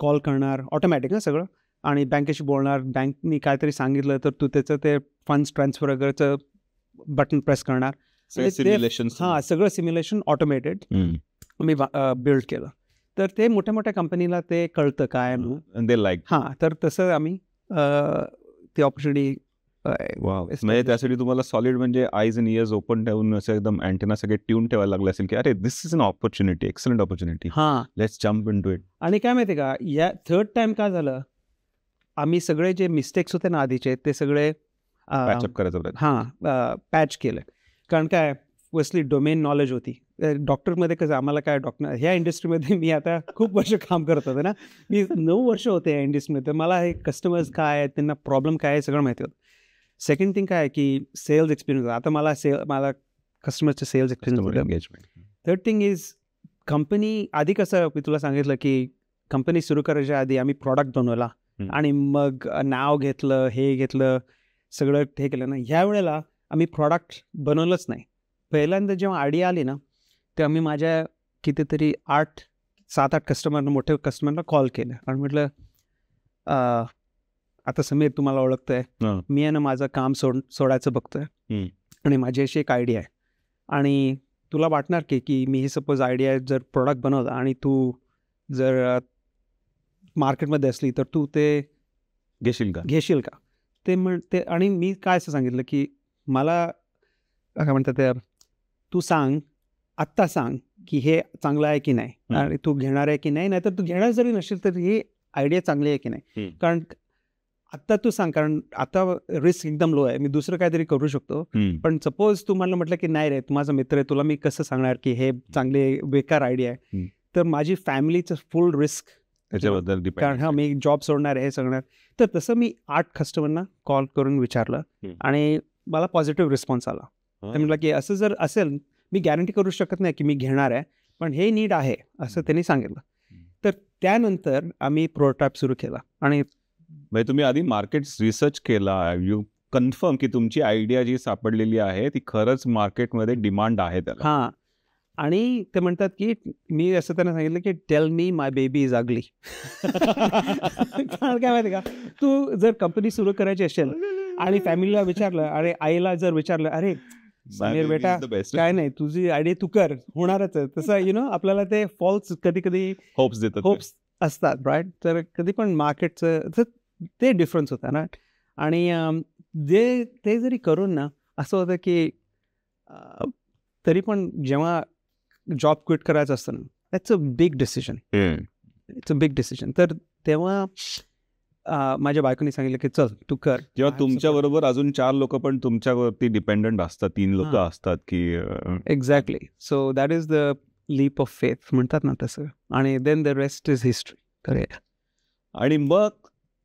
कॉल करणार ऑटोमॅटिक ना सगळं, आणि बँकेशी बोलणार. बँकनी काहीतरी सांगितलं तर तू त्याचं ते फंड्स ट्रान्सफर वगैरेचं बटन प्रेस करणार. हां, सगळं सिम्युलेशन ऑटोमेटेड मी बिल्ड केलं. तर ते मोठ्या मोठ्या कंपनीला ते कळतं काय. दे लाईक. हां, तर तसं आम्ही ती ऑपॉर्च्युनिटी म्हणजे त्यासाठी तुम्हाला सॉलिड म्हणजे आयज अँड इयर्स ओपन ठेवून असं एकदम अँटेना सगळे ट्यून ठेवायला लागले असेल की अरे this is an opportunity, excellent opportunity, let's jump into it. आणि काय माहिती का, या थर्ड टाइम काय झालं, आम्ही सगळे जे मिस्टेक्स होते ना आधीचे ते सगळे पॅचअप करायचं पॅच केलं. कारण काय फर्स्टली डोमेन नॉलेज होती. डॉक्टरमध्ये कसं आम्हाला काय ह्या इंडस्ट्रीमध्ये मी आता खूप वर्ष काम करत होते ना, मी 9 वर्ष होते या इंडस्ट्रीमध्ये, तर मला हे कस्टमर्स काय आहेत, त्यांना प्रॉब्लेम काय आहे सगळं माहिती होतं. सेकंड थिंग काय आहे की सेल्स एक्सपिरियन्स, आता मला कस्टमरचे sales experience. Third thing is company, आधी कसं मी तुला सांगितलं की कंपनी सुरू करायच्या आधी आम्ही प्रॉडक्ट बनवला आणि मग नाव घेतलं, हे घेतलं, सगळं हे केलं ना. ह्या वेळेला आम्ही प्रॉडक्ट बनवलंच नाही. पहिल्यांदा जेव्हा आयडिया आली ना, तेव्हा मी माझ्या कितीतरी 7-8 कस्टमरना, मोठे कस्टमरना कॉल केलं आणि म्हटलं आता समीर तुम्हाला ओळखतोय, मी आहे ना माझं काम सोडायचं बघतोय आणि माझी अशी एक आयडिया आहे आणि तुला वाटणार की मी ही सपोज आयडिया जर प्रोडक्ट बनवला आणि तू जर मार्केटमध्ये असली तर तू ते घेशील का ते आणि मी काय असं सांगितलं की मला काय म्हणतात ते, तू आत्ता सांग की हे चांगलं आहे की नाही आणि तू घेणार आहे की नाही, नाहीतर तू घेणार जरी नसेल तर ही आयडिया चांगली आहे की नाही. कारण आत्ता तू सांग, कारण आता रिस्क एकदम लो आहे, मी दुसरं काहीतरी करू शकतो. पण सपोज तू मला म्हटलं की नाही रे, तू माझा मित्र आहे, तुला मी कसं सांगणार की हे चांगले बेकार आयडिया आहे, तर माझी फॅमिलीचं फुल रिस्क त्याच्याबद्दल, कारण मी जॉब सोडणार आहे हे सांगणार. तर तसं मी 8 कस्टमरना कॉल करून विचारलं आणि मला पॉझिटिव्ह रिस्पॉन्स आला. तर म्हटलं की असं जर असेल, मी गॅरंटी करू शकत नाही की मी घेणार आहे, पण हे नीड आहे असं त्यांनी सांगितलं. तर त्यानंतर आम्ही प्रोटोटाईप सुरू केला आणि म्हणजे तुम्ही आधी मार्केट रिसर्च केला, यू कन्फर्म की तुमची आयडिया जी सापडलेली आहे ती खरंच मार्केटमध्ये डिमांड आहे त्याला. हां, आणि ते म्हणतात की मी असं त्यांना सांगितलं की tell me my baby is ugly. कारण काय माहिती का, तू जर कंपनी सुरू करायची असेल आणि फॅमिलीला विचारलं, अरे आईला जर विचारलं, अरे समीर बेटा काय नाही, तुझी आयडिया तू कर, होणारच आहे, तसं आपल्याला ते फॉल्स कधी होप्स असतात, राईट. तर कधी पण मार्केटचं ते डिफरन्स होता ना. आणि ते जरी करून ना असं होतं की तरी पण जेव्हा जॉब क्विट करायचं असतं ना, that's a big decision, it's a big decision. तर तेव्हा माझ्या बायकोनी सांगितलं की चल तू कर. जेव्हा तुमच्या बरोबर अजून 4 लोक पण तुमच्यावरती डिपेंडंट असतात, 3 लोक असतात की exactly. So that is the leap of faith म्हणतात ना तसं. आणि then the rest is history. Correct. आणि मग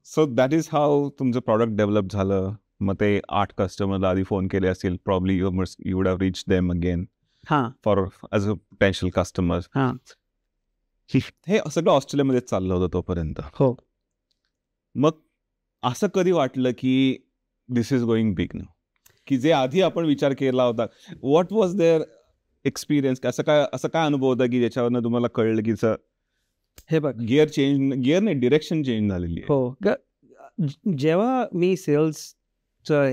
सो दॅट इज हाऊ तुमचं प्रॉडक्ट डेव्हलप झालं. मग ते 8 कस्टमरला आधी फोन केले असतील, probably you would have reach them again for as a potential customers. हे सगळं ऑस्ट्रेलियामध्ये चाललं होतं तोपर्यंत. हो. मग असं कधी वाटलं की दिस इज गोइंग बिग ना, की जे आधी आपण विचार केला होता, व्हॉट वॉज देअर एक्सपिरियन्स, असं काय अनुभव होता की ज्याच्यावरनं तुम्हाला कळलं की हे बघ गिअर नाही डिरेक्शन चेंज झालेली आहे. हो. जेव्हा मी सेल्सचा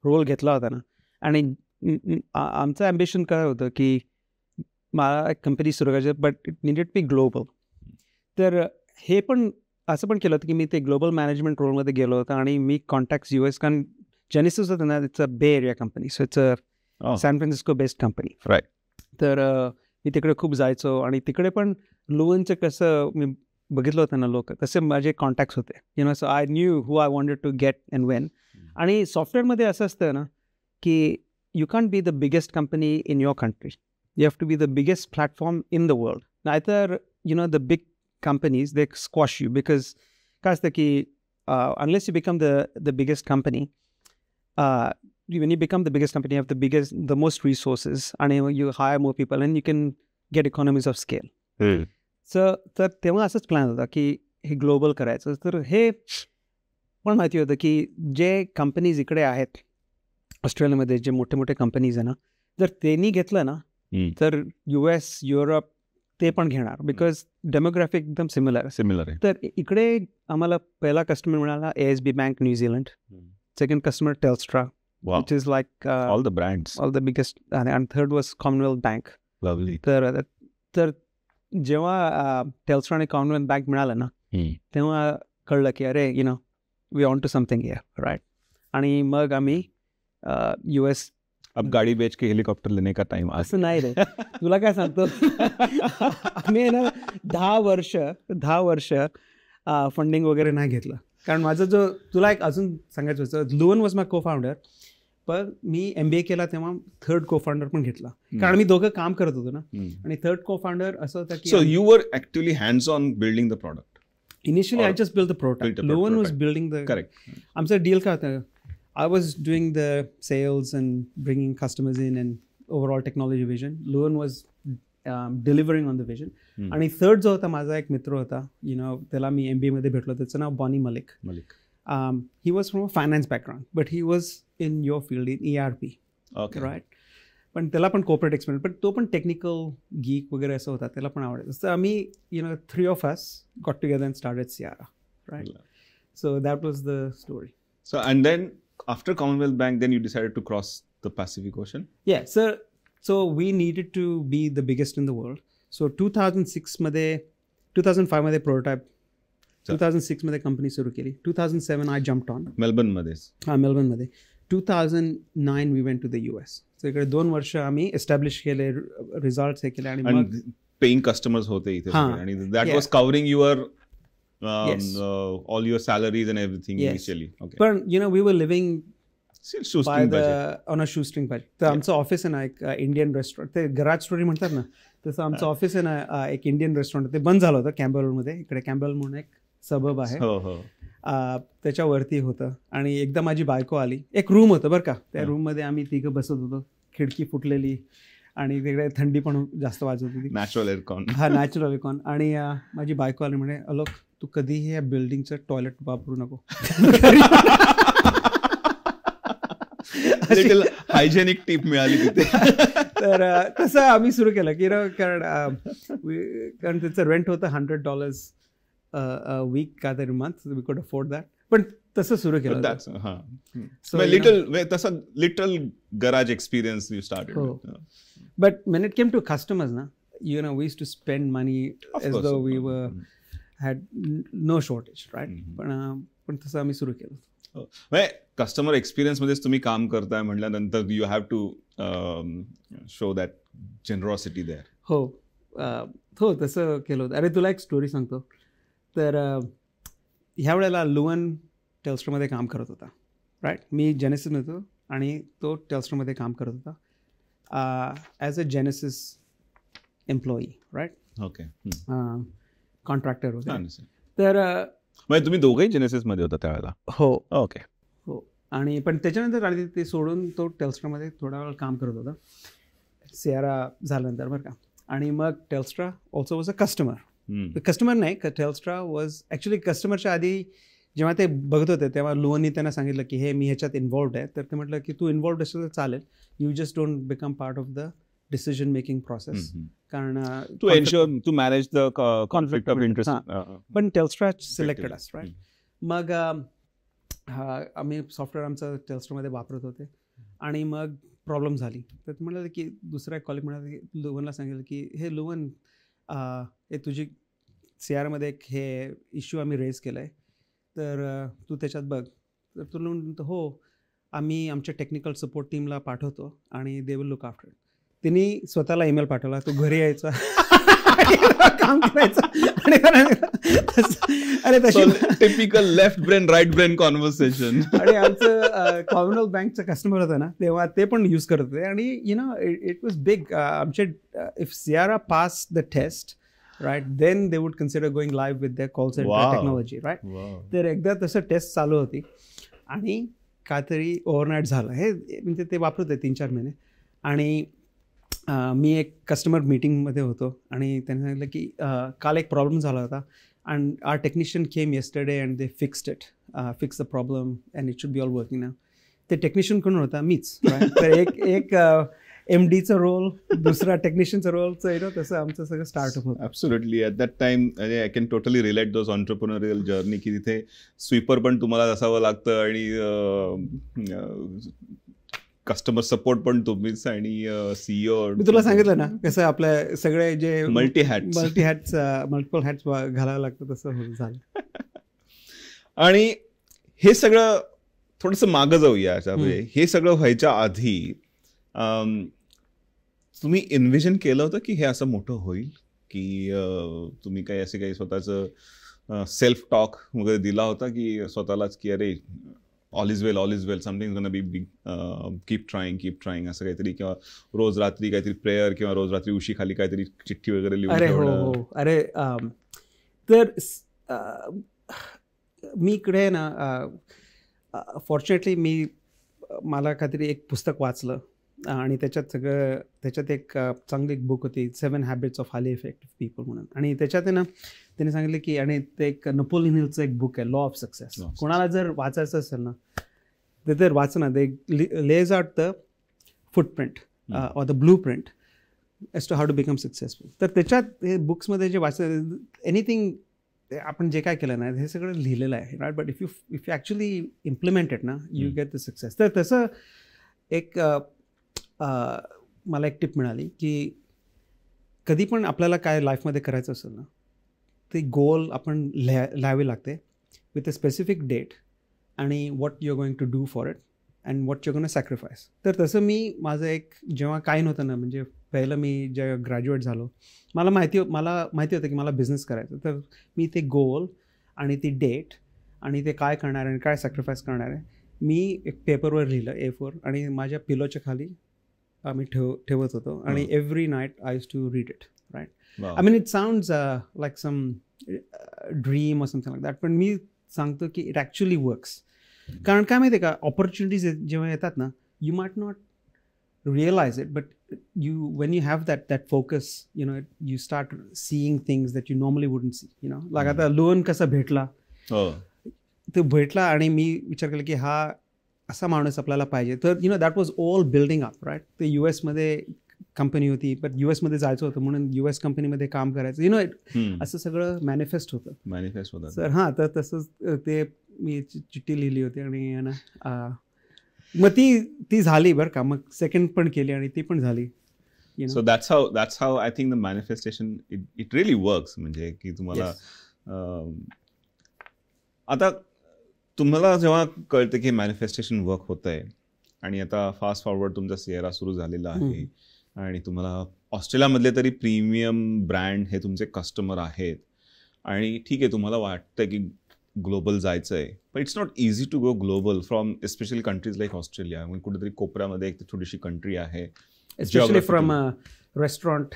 रोल घेतला होता ना, आणि आमचं ॲम्बिशन काय होतं की मला एक कंपनी सुरू करायची, but it needed be global. तर हे पण असं पण केलं होतं की मी ते ग्लोबल मॅनेजमेंट रोलमध्ये गेलो होतो आणि मी कॉन्टॅक्ट्स US, कारण जेनेसिस होतं ना, it's a bay area company, so it's a San Francisco based company. Right. तर मी तिकडे खूप जायचो आणि तिकडे पण लोनचं कसं मी बघितलं होतं ना, लोक तसे माझे कॉन्टॅक्ट्स होते, so I knew who I wanted to get and when. आणि सॉफ्टवेअरमध्ये असं असतं ना की you can't be the biggest company in your country, you have to be the biggest platform in the world. नाहीतर the big companies, they squash you, because unless you become the biggest company, when you become the biggest company, you have the most resources, and you hire more people and you can get economies of scale. So तर तेव्हा असंच plan होता की हे global करायचं. तर हे पण माहिती होतं की जे कंपनीज इकडे आहेत ऑस्ट्रेलियामध्ये, जे मोठे मोठे कंपनीज आहे ना, जर त्यांनी घेतलं ना तर US, युरोप ते पण घेणार, बिकॉज डेमोग्राफिक एकदम सिमिलर आहे. तर इकडे आम्हाला पहिला कस्टमर मिळाला ASB bank New Zealand, second customer Telstra, which is like all the biggest, आणि third was Commonwealth bank. Lovely. तर जेव्हा टेल्स्ट्रा आणि कॉमनवेल्थ बँक मिळालं ना, तेव्हा कळलं की अरे we on to something here, right. आणि मग आम्ही US. अब गाडी बेच के हेलिकॉप्टर लेने का टाइम असं नाही रे, तुला काय सांगतो आम्ही ना 10 वर्ष फंडिंग वगैरे नाही घेतलं. कारण माझं जो तुला एक अजून सांगायचं होतं, लुवन वॉज माय को फाउंडर, पण मी MBA केला तेव्हा थर्ड को फाउंडर पण घेतला, कारण मी दोघं काम करत होतो ना. आणि थर्ड को फाउंडर असं होतं की so you were actually hands on building the product. Initially I just build the product. लुवन वॉज बिल्डिंग द. करेक्ट. आमचं डील काय होतं, I was doing the sales and bringing customers in and overall technology vision. Luan was delivering on the vision. आणि third जो होता माझा एक मित्र होता, त्याला मी MBA मध्ये भेटलो, त्याचं नाव Bonnie Malik. He was from a finance background, but he was in your field in ERP. Okay. Right? पण त्याला पण कॉर्पोरेट एक्सपिरियन्स, पण तो पण टेक्निकल गीक वगैरे असं होता, त्याला पण आवडायचं. तर आम्ही 3 of us got together and started Sierra. Right? So that was the story. So and then after Commonwealth Bank, then you decided to cross the Pacific Ocean? Yeah, so we needed to be the biggest in the world. So 2005 मध्ये prototype, 2006 मध्ये company सुरू केली. 2007 I jumped on. मेलबर्नमध्येच. मेलबर्नमध्ये. 2009 we went to the US. So इकडे 2 वर्ष आम्ही establish केले, results हे केले, आणि मग पेइंग कस्टमर्स होते इथे, आणि that was covering your all your salaries and everything initially. Okay. But we were living on a shoestring budget. तर आमचं ऑफिस आहे ना एक इंडियन रेस्टॉरंट, ते गराज स्टोरी म्हणतात ना, तसं आमचं ऑफिस आहे ना एक इंडियन रेस्टॉरंट, ते बंद झालं होतं कॅम्बेलमध्ये. इकडे कॅम्बेल म्हणून एक सबब आहे, त्याच्यावरती होतं. आणि एकदा माझी बायको आली, एक रूम होतं बरं का, त्या रूममध्ये आम्ही तिघं बसत होतो, खिडकी फुटलेली आणि तिकडे थंडी पण जास्त वाजत होती. नॅचरल एअरकॉन. नॅचरल एअरकॉन. आणि माझी बायको आली, म्हणे अलोक तू कधीही या बिल्डिंगचं टॉयलेट वापरू नको. हायजेनिक टिप मिळाली तिथे. तर तसं आम्ही सुरू केलं की कारण त्याचं रेंट होतं $100 वीक का तरी मंथ, वी कुड अफोर्ड दॅट. पण तसं सुरू केलं. Little garage experience you started. But when it came to customers ना, we used to spend money as though we were had no shortage, right? पण तसं आम्ही सुरू केलं. कस्टमर एक्सपिरियन्स मध्येच तुम्ही काम करताय म्हटल्यानंतर you have to show that generosity there. हो तसं केलं होतं. अरे तुला एक स्टोरी सांगतो. तर ह्या वेळेला लुवन टेल्स्ट्रामध्ये काम करत होता, राईट. मी जेनेसिस होतो आणि तो टेल्स्ट्रामध्ये काम करत होता as a Genesis employee, right. Okay. Contractor होते. तर तुम्ही दोघंही जेनेसिसमध्ये होता त्यावेळेला? हो. ओके. हो. आणि पण त्याच्यानंतर आणि ते सोडून तो टेल्स्ट्रामध्ये थोडा वेळ काम करत होता, सियारा झाल्यानंतर बरं का. आणि मग Telstra also was a customer. Customer नाही, टेल्स्ट्रा वॉज ॲक्च्युली कस्टमरच्या आधी जेव्हा ते बघत होते तेव्हा लुवननी त्यांना सांगितलं की हे मी ह्याच्यात इन्व्हॉल्व्ड आहे. तर ते म्हटलं की तू इन्व्हॉल्व्ड असेल तर चालेल, you just don't become part of the decision making process. कारण to manage the conflict of interest. पण टेल्स्ट्रा सिलेक्टेड अस, राईट. मग आम्ही सॉफ्टवेअर आमचं टेल्स्ट्रामध्ये वापरत होते आणि मग प्रॉब्लेम झाली. तर ते म्हणाले की दुसरा एक कॉलिग म्हणाले की लुवनला सांगितलं की हे लुवन, हे तुझी सियारामध्ये एक हे इश्यू आम्ही रेज केला आहे, तर तू त्याच्यात बघ. तर तुला म्हणतो हो, आम्ही आमच्या टेक्निकल सपोर्ट टीमला पाठवतो आणि they will look after it. त्यांनी स्वतःला ईमेल पाठवला, तो घरी यायचा काम करायचं. अरे तशी typical left brain right brain conversation. आणि आमचं कॉमनवेल्थ बँकचं कस्टमर होतं ना, तेव्हा ते पण यूज करत होते. आणि इट वॉज बिग. आमचे if Sierra pass the test, right, then they would consider going live with their call center technology, right? तर एकदा तसं टेस्ट चालू होती आणि काहीतरी ओव्हरनाईट झालं. हे म्हणजे ते वापरत आहे 3-4 महिने. आणि मी एक कस्टमर मीटिंगमध्ये होतो आणि त्यांनी सांगितलं की काल एक प्रॉब्लेम झाला होता and our technician came yesterday and they fixed it, fix the problem and it should be all working now. ते टेक्निशियन कोण होता? मीच. तर एक MDचा रोल, दुसरा टेक्निशियनचा रोल, तसं आमचं सगळं स्टार्टअप होतं. Absolutely. At that time I can totally relate those entrepreneurial journey, की तिथे स्वीपर पण तुम्हाला असावं लागतं आणि कस्टमर सपोर्ट पण तुम्हीच आणि CEO. मी तुला सांगितलं ना कसं आपल्या सगळे जे मल्टी हॅट्स मल्टिपल हॅट्स घालायला लागतं, तसं झालं. आणि हे सगळं थोडंसं मागं जाऊया याच्यामध्ये. हे सगळं व्हायच्या आधी तुम्ही इन्व्हिजन केलं होतं की हे असं मोठं होईल, की तुम्ही काही असे काही स्वतःचं सेल्फ टॉक वगैरे दिला होता की स्वतःलाच की अरे all is well something gonna be big, keep trying असं काहीतरी, किंवा रोज रात्री काहीतरी प्रेयर, किंवा रोज रात्री उशी खाली काहीतरी चिठ्ठी वगैरे लिहून ठेवणं? अरे तर मी इकडे ना फॉर्च्युनेटली मला काहीतरी एक पुस्तक वाचलं आणि त्याच्यात एक चांगली एक बुक होती, 7 habits of highly effective people म्हणून. आणि त्याच्यात आहे ना त्यांनी सांगितलं की, आणि ते एक नेपोलियन हिलचं एक बुक आहे, लॉ ऑफ सक्सेस. कोणाला जर वाचायचं असेल ना ते तर वाचा ना. ते lays out the footprint or the blueprint as to how to become successful. तर त्याच्यात हे बुक्समध्ये जे वाचलं, एनिथिंग आपण जे काय केलं ना हे सगळं लिहिलेलं आहे, right. But if you actually implement it ना, यू गेट द सक्सेस. तर तसं एक मला एक टिप मिळाली की कधी पण आपल्याला काय लाईफमध्ये करायचं असेल ना, ते गोल आपण लिहावे लागते विथ अ स्पेसिफिक डेट आणि what you are going to do for it and what you gonna sacrifice. तर तसं मी माझं एक जेव्हा काही नव्हतं ना, म्हणजे पहिलं मी जेव्हा ग्रॅज्युएट झालो, मला माहिती होतं की मला बिझनेस करायचं. तर मी ते गोल आणि ती डेट आणि ते काय करणार आहे आणि काय सॅक्रिफाईस करणार आहे मी एक पेपरवर लिहिलं, A4, आणि माझ्या पिलोच्या खाली आम्ही ठेवत होतो. आणि every night I use to read it, right. I mean it sounds like some dream or something like that, पण मी सांगतो की इट ॲक्च्युली वर्क्स. कारण काय माहिती आहे का, ऑपॉर्च्युनिटीज जेव्हा येतात ना, you might not realise it, but when you have that focus, you start seeing things that you normally wouldn't see, like आता लोन कसा भेटला, तो भेटला आणि मी विचार केला की हा असा माणूस आपल्याला पाहिजे. तर that was all building up, right. ते US-मध्ये कंपनी होती, पण US-मध्ये जायचं होतं म्हणून US कंपनीमध्ये काम करायचं, असं सगळं मॅनिफेस्ट होतं. सर हां, तर तसंच ते मी चिठ्ठी लिहिली होती आणि मग ती झाली बरं का. मग सेकंड पण केली आणि ती पण झाली. So that's how I think the manifestation it really works. म्हणजे की तुम्हाला आता तुम्हाला जेव्हा कळतं की मॅनिफेस्टेशन वर्क होत आहे आणि आता फास्ट फॉरवर्ड तुमचा सिएरा सुरू झालेला आहे आणि तुम्हाला ऑस्ट्रेलियामधले तरी प्रीमियम ब्रँड हे तुमचे कस्टमर आहेत आणि ठीक आहे, तुम्हाला वाटतं की ग्लोबल जायचं आहे, पण it's not easy to go global from especially countries like Australia. म्हणजे कुठेतरी कोपऱ्यामध्ये एक छोटीशी कंट्री आहे, especially from a restaurant,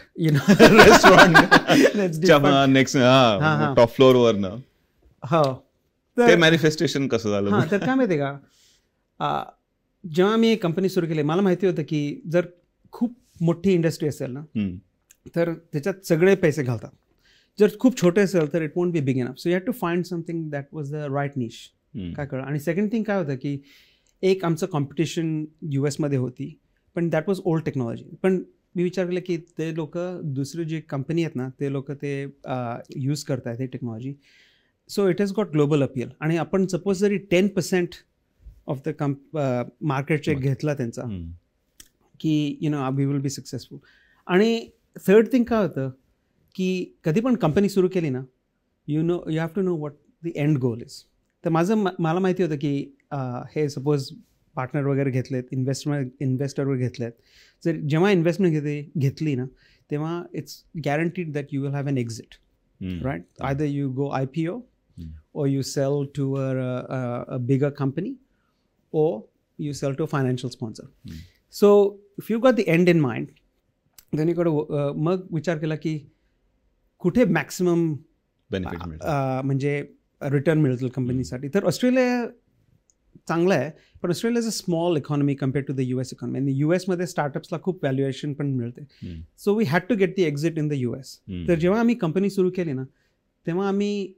next top floor वर ना. ते मॅनिफेस्टेशन कसं झालं? तर काय माहिती आहे का, जेव्हा मी कंपनी सुरू केली, मला माहिती होतं की जर खूप मोठी इंडस्ट्री असेल ना तर त्याच्यात सगळे पैसे घालतात. जर खूप छोटे असेल तर it won't be big enough. So you have to find something that was the right niche. काय कळलं. आणि सेकंड थिंग काय होतं की एक आमचं कॉम्पिटिशन US-मध्ये होती, पण दॅट वॉज ओल्ड टेक्नॉलॉजी. पण मी विचार केलं की ते लोक दुसरी जी कंपनी आहेत ना ते लोक ते यूज करत आहेत हे technology. So it has got global appeal. आणि आपण सपोज जरी 10% ऑफ द मार्केट शेअर घेतला त्यांचा की वी विल बी सक्सेसफुल. आणि थर्ड थिंग काय होतं की कधी पण कंपनी सुरू केली ना, you have to know what the end goal is. तर मला माहिती होतं की हे सपोज पार्टनर वगैरे घेतलेत, इन्व्हेस्टर वगैरे घेतलेत, जर जेव्हा इन्व्हेस्टमेंट घेतली ना तेव्हा it's guaranteed that you will have an exit, right. Either you go IPO or you sell to a bigger company or you sell to a financial sponsor. So if you got the end in mind, then you got to मग विचार केला की कुठे maximum benefit म्हणजे return मिळतील कंपनीसाठी. तर Australia चांगलं आहे, पण Australia is a small economy compare to the US economy. आणि US-मध्ये स्टार्टअप्सला खूप व्हॅल्युएशन पण मिळते. So we had to get the exit in the US. तर जेव्हा आम्ही कंपनी सुरू केली ना तेव्हा आम्ही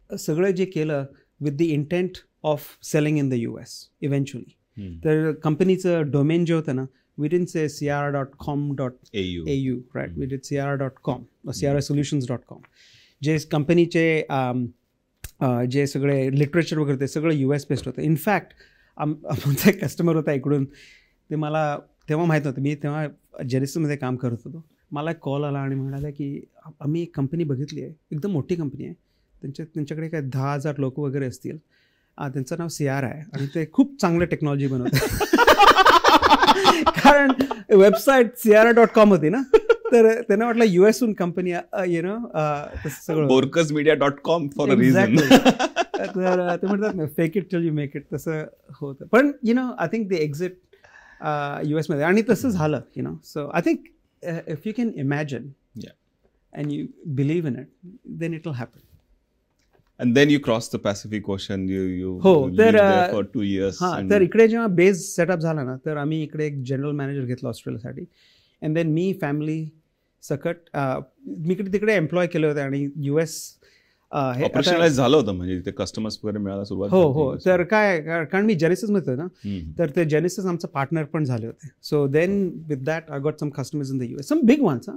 सगळं जे केलं with the intent of selling in the US eventually. तर कंपनीचं डोमेन जे होतं ना, we didn't say CRR.com.au, right. We did CRR.com or CRRsolutions.com. जे कंपनीचे जे सगळे लिटरेचर वगैरे ते सगळं US बेस्ड होतं. इनफॅक्ट आमचा एक कस्टमर होता इकडून, ते मला तेव्हा माहीत नव्हतं, मी तेव्हा जेनेसिसमध्ये काम करत होतो. मला एक कॉल आला आणि म्हणाला की आम्ही एक कंपनी बघितली आहे, एकदम मोठी कंपनी आहे, त्यांच्याकडे काय 10,000 लोक वगैरे असतील त्यांचं नाव CR आहे आणि ते खूप चांगलं टेक्नॉलॉजी बनवतात. कारण वेबसाईट CR.com होती ना, तर त्यांना वाटलं US कंपनी सगळं borkersmedia.com फॉर अ रिझन. तर ते म्हणतात fake it till you make it, तसं होतं. पण I think they exit US मध्ये आणि तसं झालं. So I think if you can imagine and you believe in it, then it will happen. And then you cross the Pacific Ocean. You lived तर there for 2 years. तर इकडे जेव्हा base setup झाला ना, तर आम्ही इकडे एक जनरल मॅनेजर घेतला ऑस्ट्रेलियासाठी. अँड देन मी फॅमिली सकट मी इकडे तिकडे एम्प्लॉय केले होते आणि US ऑपरेशनलाइज झालं होतं, म्हणजे ते कस्टमर्स वगैरे मिळायला सुरुवात. हो. तर काय, कारण मी जेनेसिसमध्ये होतो ना, तर ते जेनेसिस आमचं पार्टनर पण झाले होते. So then with that I got some customers in the US, some big ones,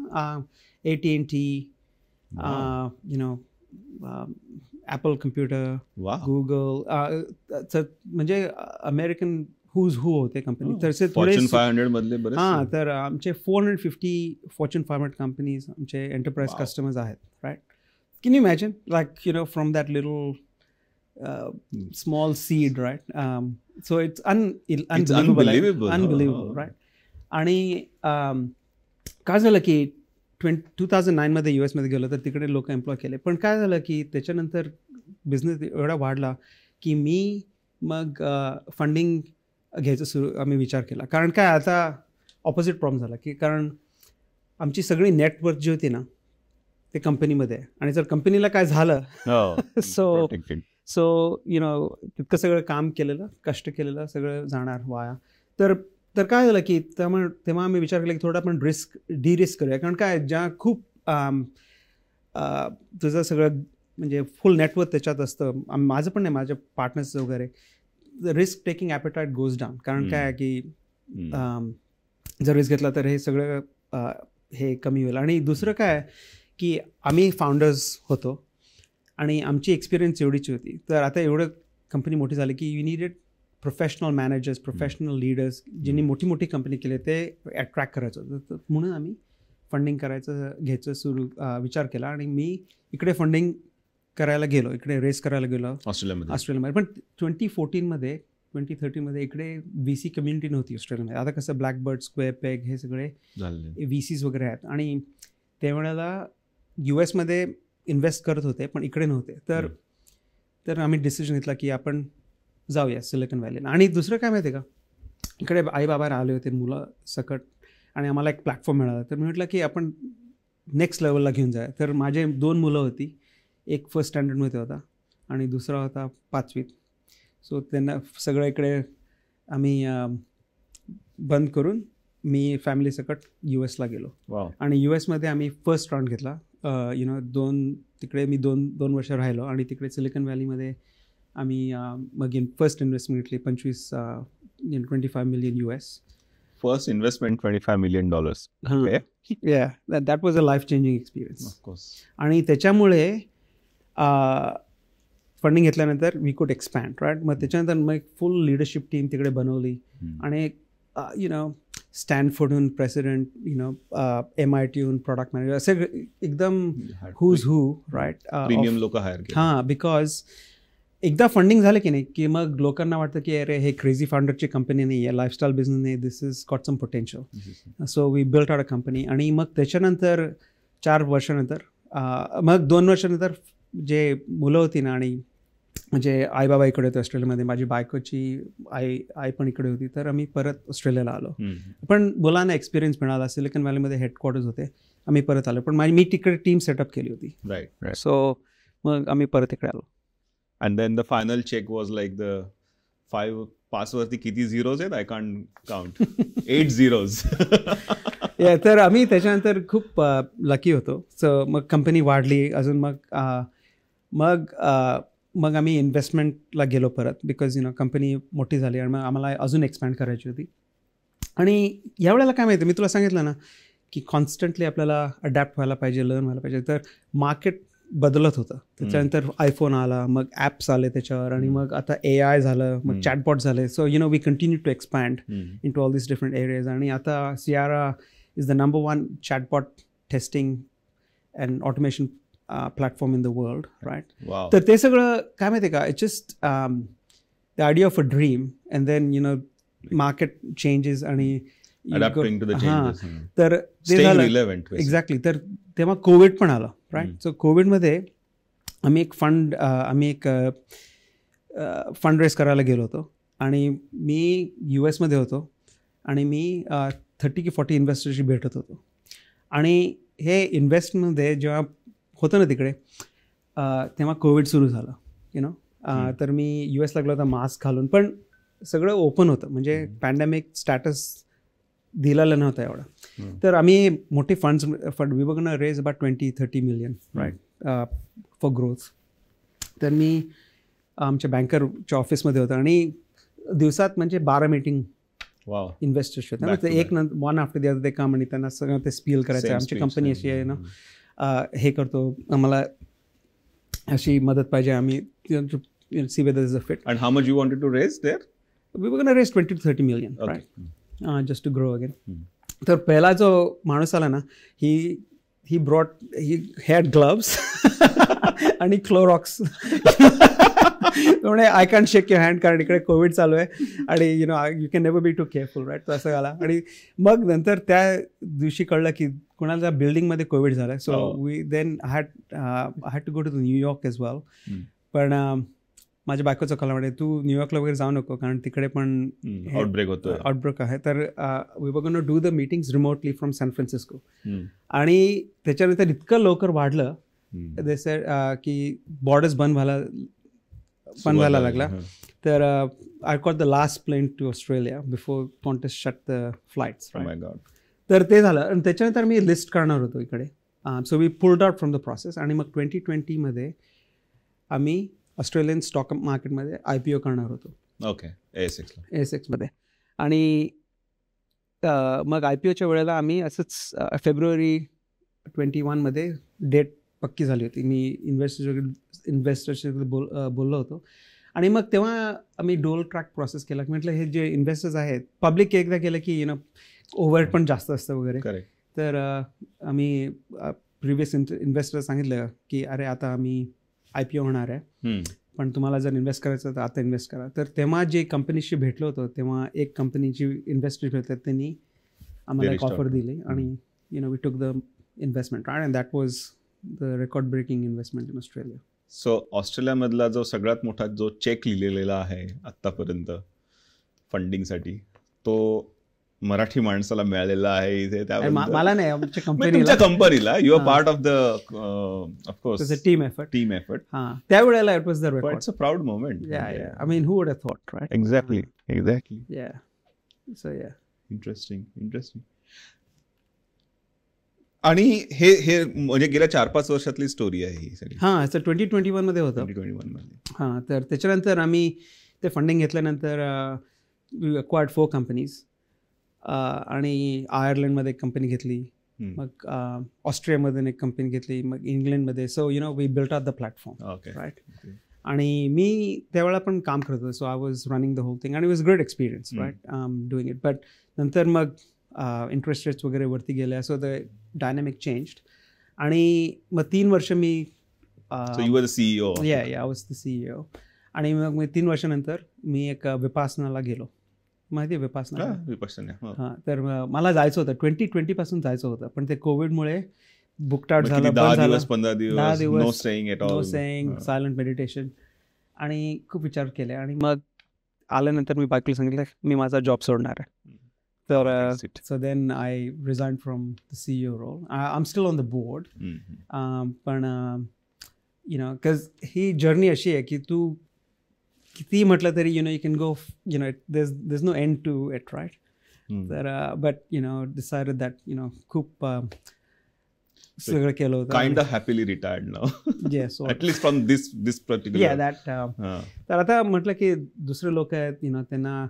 AT&T, Apple Computer, Google, म्हणजे अमेरिकन हुज हू होते कंपनी. तर Fortune 500 मधले बरेच. तर आमचे 450 Fortune 500 कंपनीज आमचे एंटरप्राइज कस्टमर्स आहेत, right. Can you imagine, like, from that little small seed, right? So it's unbelievable, right? आणि काय झालं की 2009 मध्ये US मध्ये गेलो, तर तिकडे लोक एम्प्लॉय केले. पण काय झालं की त्याच्यानंतर बिझनेस एवढा वाढला की मी मग फंडिंग घ्यायचं आम्ही विचार केला. कारण काय, आता ऑपोजिट प्रॉब्लेम झाला की कारण आमची सगळी नेटवर्क जी होती ना, ते कंपनीमध्ये आहे. आणि जर कंपनीला काय झालं सो तितकं सगळं काम केलेलं, कष्ट केलेलं सगळं जाणार वाया. तर काय झालं की तेव्हा आम्ही विचार केला की थोडा आपण डिरिस्क करूया. कारण काय, ज्या खूप तुझं सगळं म्हणजे फुल नेटवर्क त्याच्यात असतं, माझं पण नाही, माझ्या पार्टनर्सचं वगैरे, risk taking appetite goes down. कारण काय की जर रिस्क घेतला तर हे सगळं हे कमी होईल. आणि दुसरं काय की आम्ही फाउंडर्स होतो आणि आमची एक्सपिरियन्स एवढीची होती. तर आता एवढं कंपनी मोठी झाली की you needed professional managers, professional leaders, ज्यांनी मोठी मोठी कंपनी केली, ते अट्रॅक्ट करायचं होतं. तर म्हणून आम्ही फंडिंग घ्यायचं विचार केला आणि मी इकडे फंडिंग करायला गेलो, इकडे रेस करायला गेलो ऑस्ट्रेलियामध्ये. पण 2013 मध्ये इकडे VC कम्युनिटी नव्हती ऑस्ट्रेलियामध्ये. आता कसं ब्लॅकबर्ड, स्क्वेअर पेग हे सगळे VCs वगैरे आहेत आणि त्यावेळेला US मध्ये इन्व्हेस्ट करत होते पण इकडे नव्हते. तर आम्ही डिसिजन घेतला की आपण जाऊया सिलिकॉन व्हॅलीला. आणि दुसरं काय माहिती आहे का, इकडे आई बाबा आले होते मुलं सकट आणि आम्हाला एक प्लॅटफॉर्म मिळाला. तर मी म्हटलं की आपण नेक्स्ट लेवलला घेऊन जाऊया. तर माझे 2 मुलं होती, एक फर्स्ट स्टँडर्डमध्ये होता आणि दुसरा होता 5वीत. सो त्यांना सगळं इकडे आम्ही बंद करून मी फॅमिली सकट US ला गेलो. आणि US मध्ये आम्ही फर्स्ट राऊंड घेतला. तिकडे मी दोन वर्ष राहिलो आणि तिकडे सिलिकॉन व्हॅलीमध्ये आम्ही मग फर्स्ट इन्व्हेस्टमेंट घेतली 25 million US. First investment $25 million. Okay. Yeah, that was a life-changing experience. Of course. आणि त्याच्यामुळे फंडिंग घेतल्यानंतर वी कुड एक्सपॅन्ड, राईट. मग त्याच्यानंतर मग फुल लिडरशिप टीम तिकडे बनवली आणि स्टॅनफोर्डहून प्रेसिडेंट, MITहून प्रॉडक्ट मॅनेजर, असे एकदम हुज हू, राईट. प्रीमियम लोक हायर केले. हां, बिकॉज एकदा फंडिंग झालं की नाही की मग लोकांना वाटतं की अरे हे क्रेझी फाउंडरची कंपनी नाही आहे, लाईफस्टाईल बिझनेस नाही, this is got some potential. So we built out a company. आणि मग त्याच्यानंतर 4 वर्षानंतर मग 2 वर्षानंतर जे मुलं होती ना, आणि म्हणजे आई बाबा इकडे होते ऑस्ट्रेलियामध्ये, माझी बायकोची आई पण इकडे होती, तर आम्ही परत ऑस्ट्रेलियाला आलो. पण मुलांना एक्सपिरियन्स मिळाला. सिलिकॉन व्हॅलीमध्ये हेडक्वार्टर्स होते, आम्ही परत आलो. पण मी तिकडे टीम सेटअप केली होती, राईट. सो मग आम्ही परत इकडे आलो. And then the final check was like the 5 वरती किती झिरोज आहेत, आय कांट काउंट. 8 zeros. तर आम्ही त्याच्यानंतर खूप लकी होतो. सो मग कंपनी वाढली अजून. मग आम्ही इन्व्हेस्टमेंटला गेलो परत, बिकॉज कंपनी मोठी झाली आणि मग आम्हाला अजून एक्सपॅन्ड करायची होती. आणि यावेळेला काय माहिती, मी तुला सांगितलं ना की कॉन्स्टंटली आपल्याला अडॅप्ट व्हायला पाहिजे, लर्न व्हायला पाहिजे. तर मार्केट बदलत होतं. त्याच्यानंतर आयफोन आला, मग ॲप्स आले त्याच्यावर, आणि मग आता AI झालं, मग चॅटबॉट झाले. So we continue to expand into all this different areas. आणि आता Sierra is the number 1 chatbot testing and automation platform in the world, right. तर ते सगळं काय माहिती आहे का, it's just the idea of a dream and then market changes आणि Adapting to the changes. तर ते झालं एक्झॅक्टली. तर तेव्हा कोविड पण आलं, राईट. सो कोविडमध्ये आम्ही एक फंड रेस करायला गेलो होतो आणि मी US होतो आणि मी 30 की 40 इन्व्हेस्टरशी भेटत होतो. आणि हे इन्व्हेस्टमध्ये जेव्हा होतं ना तिकडे तेव्हा कोविड सुरू झालं तर मी US लागलो होता मास्क घालून, पण सगळं ओपन होतं, म्हणजे पॅन्डेमिक स्टॅटस दिलेलं नव्हतं एवढं. तर आम्ही मोठे fund we were gonna raise about 20-30 million right for growth. तर मी आमच्या बँकरच्या ऑफिसमध्ये होतो आणि दिवसात म्हणजे 12 मीटिंग इन्व्हेस्टर्स होते. एक वन आफ्टर द अदर ते काम आणि त्यांना सगळं ते स्पील करायचं. आमची कंपनी अशी आहे ना, हे करतो, आम्हाला अशी मदत पाहिजे, आम्ही see whether is a fit. And how much you wanted to raise there? We were going to raise 20-30 million, okay. right? Just to grow again. तर पहिला जो माणूस आला ना, he had gloves आणि क्लोरॉक्स. म्हणजे I can shake your hand, कारण इकडे कोविड चालू आहे आणि you can never be too careful, right. तर असं आला. आणि मग नंतर त्या दिवशी कळलं की कोणाला बिल्डिंगमध्ये कोविड झाला. So we then had to go to New York as well. पण माझ्या बायकोचं कला म्हणजे तू न्यूयॉर्कला वगैरे जाऊ नको, कारण तिकडे पण आउटब्रेक आहे. तर we were gonna do the meetings remotely from San Francisco. आणि त्याच्यानंतर इतकं लवकर वाढलं ते सेड की बॉर्डर्स बंद व्हायला लागला. तर I caught the last plane to Australia before Qantas shut the flights. तर ते झालं आणि त्याच्यानंतर मी लिस्ट करणार होतो इकडे. So we pulled out from the process. आणि मग 2020 आम्ही ऑस्ट्रेलियन स्टॉक मार्केटमध्ये IPO करणार होतो. ओके. ASX आणि मग IPOच्या वेळेला आम्ही असंच फेब्रुवारी 21 डेट पक्की झाली होती. मी इन्व्हेस्टर्सशी बोललो होतो आणि मग तेव्हा आम्ही डोल ट्रॅक प्रोसेस केला की म्हटलं हे जे इन्व्हेस्टर्स आहेत, पब्लिक एकदा केलं की ओव्हरहेड पण जास्त असतं वगैरे. तर आम्ही प्रिव्हियस इन्व्हेस्टर सांगितलं की अरे आता आम्ही IPO होणार आहे, पण तुम्हाला जर इन्व्हेस्ट करायचं तर आता इन्व्हेस्ट करा. तर तेव्हा जे कंपनीशी भेटलो होतो तेव्हा एक कंपनीची इन्व्हेस्टर भेटतात, त्यांनी आम्हाला एक ऑफर दिली आणि we took the investment and that was the record breaking investment in Australia. So ऑस्ट्रेलियामधला जो सगळ्यात मोठा जो चेक लिहिलेला आहे आत्तापर्यंत फंडिंगसाठी, तो मराठी माणसाला मिळालेला आहे इथे. मला नाही, आमच्या कंपनीला. You are part of the of course team effort. त्यावेळेला it was the record. It's a proud moment. I mean who would have thought, right? Exactly. Yeah. So yeah. Interesting. आणि हे म्हणजे गेल्या 4-5 वर्षातली स्टोरी आहे ही सगळी. हां, असं 2021 होतं. 2021 हां. तर त्याच्यानंतर आम्ही ते फंडिंग घेतल्यानंतर वी अक्वायर्ड 4 कंपनीज. आणि आयर्लंडमध्ये एक कंपनी घेतली, मग ऑस्ट्रियामध्ये एक कंपनी घेतली, मग इंग्लंडमध्ये. So we built out the platform, right. आणि मी त्यावेळेला पण काम करत होतो. So I was running the whole thing and it was great experience, right, doing it. But नंतर मग इंटरेस्ट रेट्स वगैरे वरती गेल्या, सो द डायनॅमिक चेंज्ड. आणि मग 3 वर्ष me you were the CEO. I was the CEO. आणि मग मी 3 वर्षानंतर मी एक विपासनाला गेलो. माहिती आहे विपासना? हां. तर मला जायचं होतं 2020 पासून जायचं होतं, पण ते कोविडमुळे बुकड आउट झालं. 10 दिवस नो सेइंग, सायलेंट मेडिटेशन. आणि खूप विचार केले आणि मग आल्यानंतर मी बायकोला सांगितलं मी माझा जॉब सोडणार आहे. तर so then I resign from the CEO role. I am still on the board. पण बिकॉज ही जर्नी अशी आहे की तू किती म्हटलं तरी you can go, there's no end to it, right? तर but decided that खूप सगळं केलं होतं. Kind of happily retired now. Yes, at least from this particular. That. तर आता म्हटलं की दुसरे लोक आहेत, त्यांना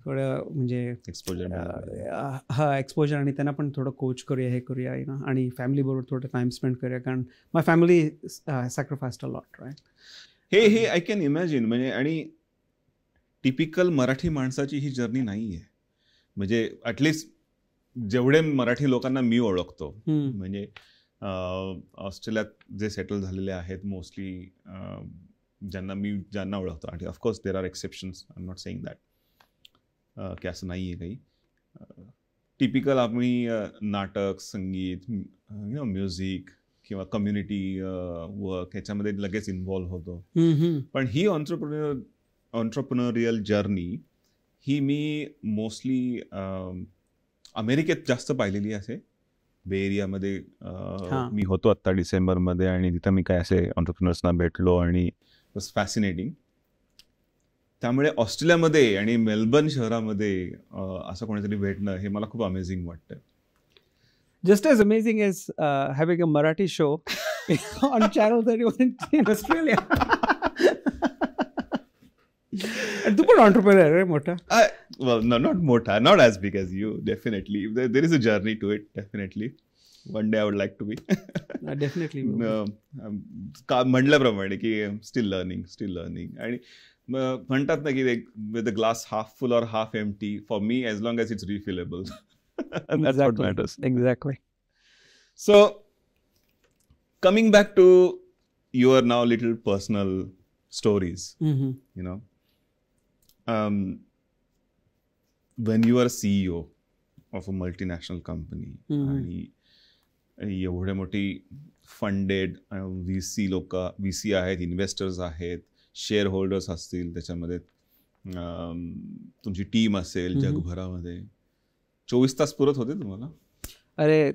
थोडं म्हणजे एक्सपोजर आणि त्यांना पण थोडं कोच करूया, हे करूया, आणि फॅमिलीबरोबर थोडं टाइम स्पेंड करूया, कारण माय फॅमिली सॅक्रिफाइस्ड अ लॉट, राईट. हे आय कॅन इमॅजिन. म्हणजे आणि टिपिकल मराठी माणसाची ही जर्नी नाही आहे. म्हणजे ॲटलिस्ट जेवढे मराठी लोकांना मी ओळखतो, म्हणजे ऑस्ट्रेलियात जे सेटल झालेले आहेत मोस्टली ज्यांना ओळखतो, आणि of course there are exceptions, I am not saying that की असं नाही आहे काही. टिपिकल आम्ही नाटक, संगीत, म्युझिक किंवा कम्युनिटी वर्क ह्याच्यामध्ये लगेच इन्व्हॉल्व्ह होतो. पण ही ऑन्ट्रप्रिनरियल जर्नी ही मी मोस्टली अमेरिकेत जास्त पाहिलेली असे. बे एरियामध्ये मी होतो आत्ता डिसेंबरमध्ये, आणि तिथं मी काय असे ऑन्टरप्रिनर्सना भेटलो आणि वॉज फॅसिनेटिंग. त्यामुळे ऑस्ट्रेलियामध्ये आणि मेलबर्न शहरामध्ये असं कोणीतरी भेटणं हे मला खूप अमेझिंग वाटतं. Just as amazing as having a Marathi show on Channel 31 in Australia. And तू पण entrepreneur आहे मोठा. Well, no, not mota, not as big as you, definitely. There is a journey to it, definitely. One day I would like to be. Definitely. म्हटल्याप्रमाणे की steel learning. आणि म्हणतात ना की with the glass half full और half empty, for me as long as it's refillable. That's what matters. Exactly. So, coming back to your now little personal stories, you know, when you are CEO of a multinational company, आणि एवढे मोठी funded VC आहेत, investors आहेत, share holders असतील, त्याच्यामध्ये तुमची team असेल जगभरामध्ये, 24 तास पुरत होते तुम्हाला? अरे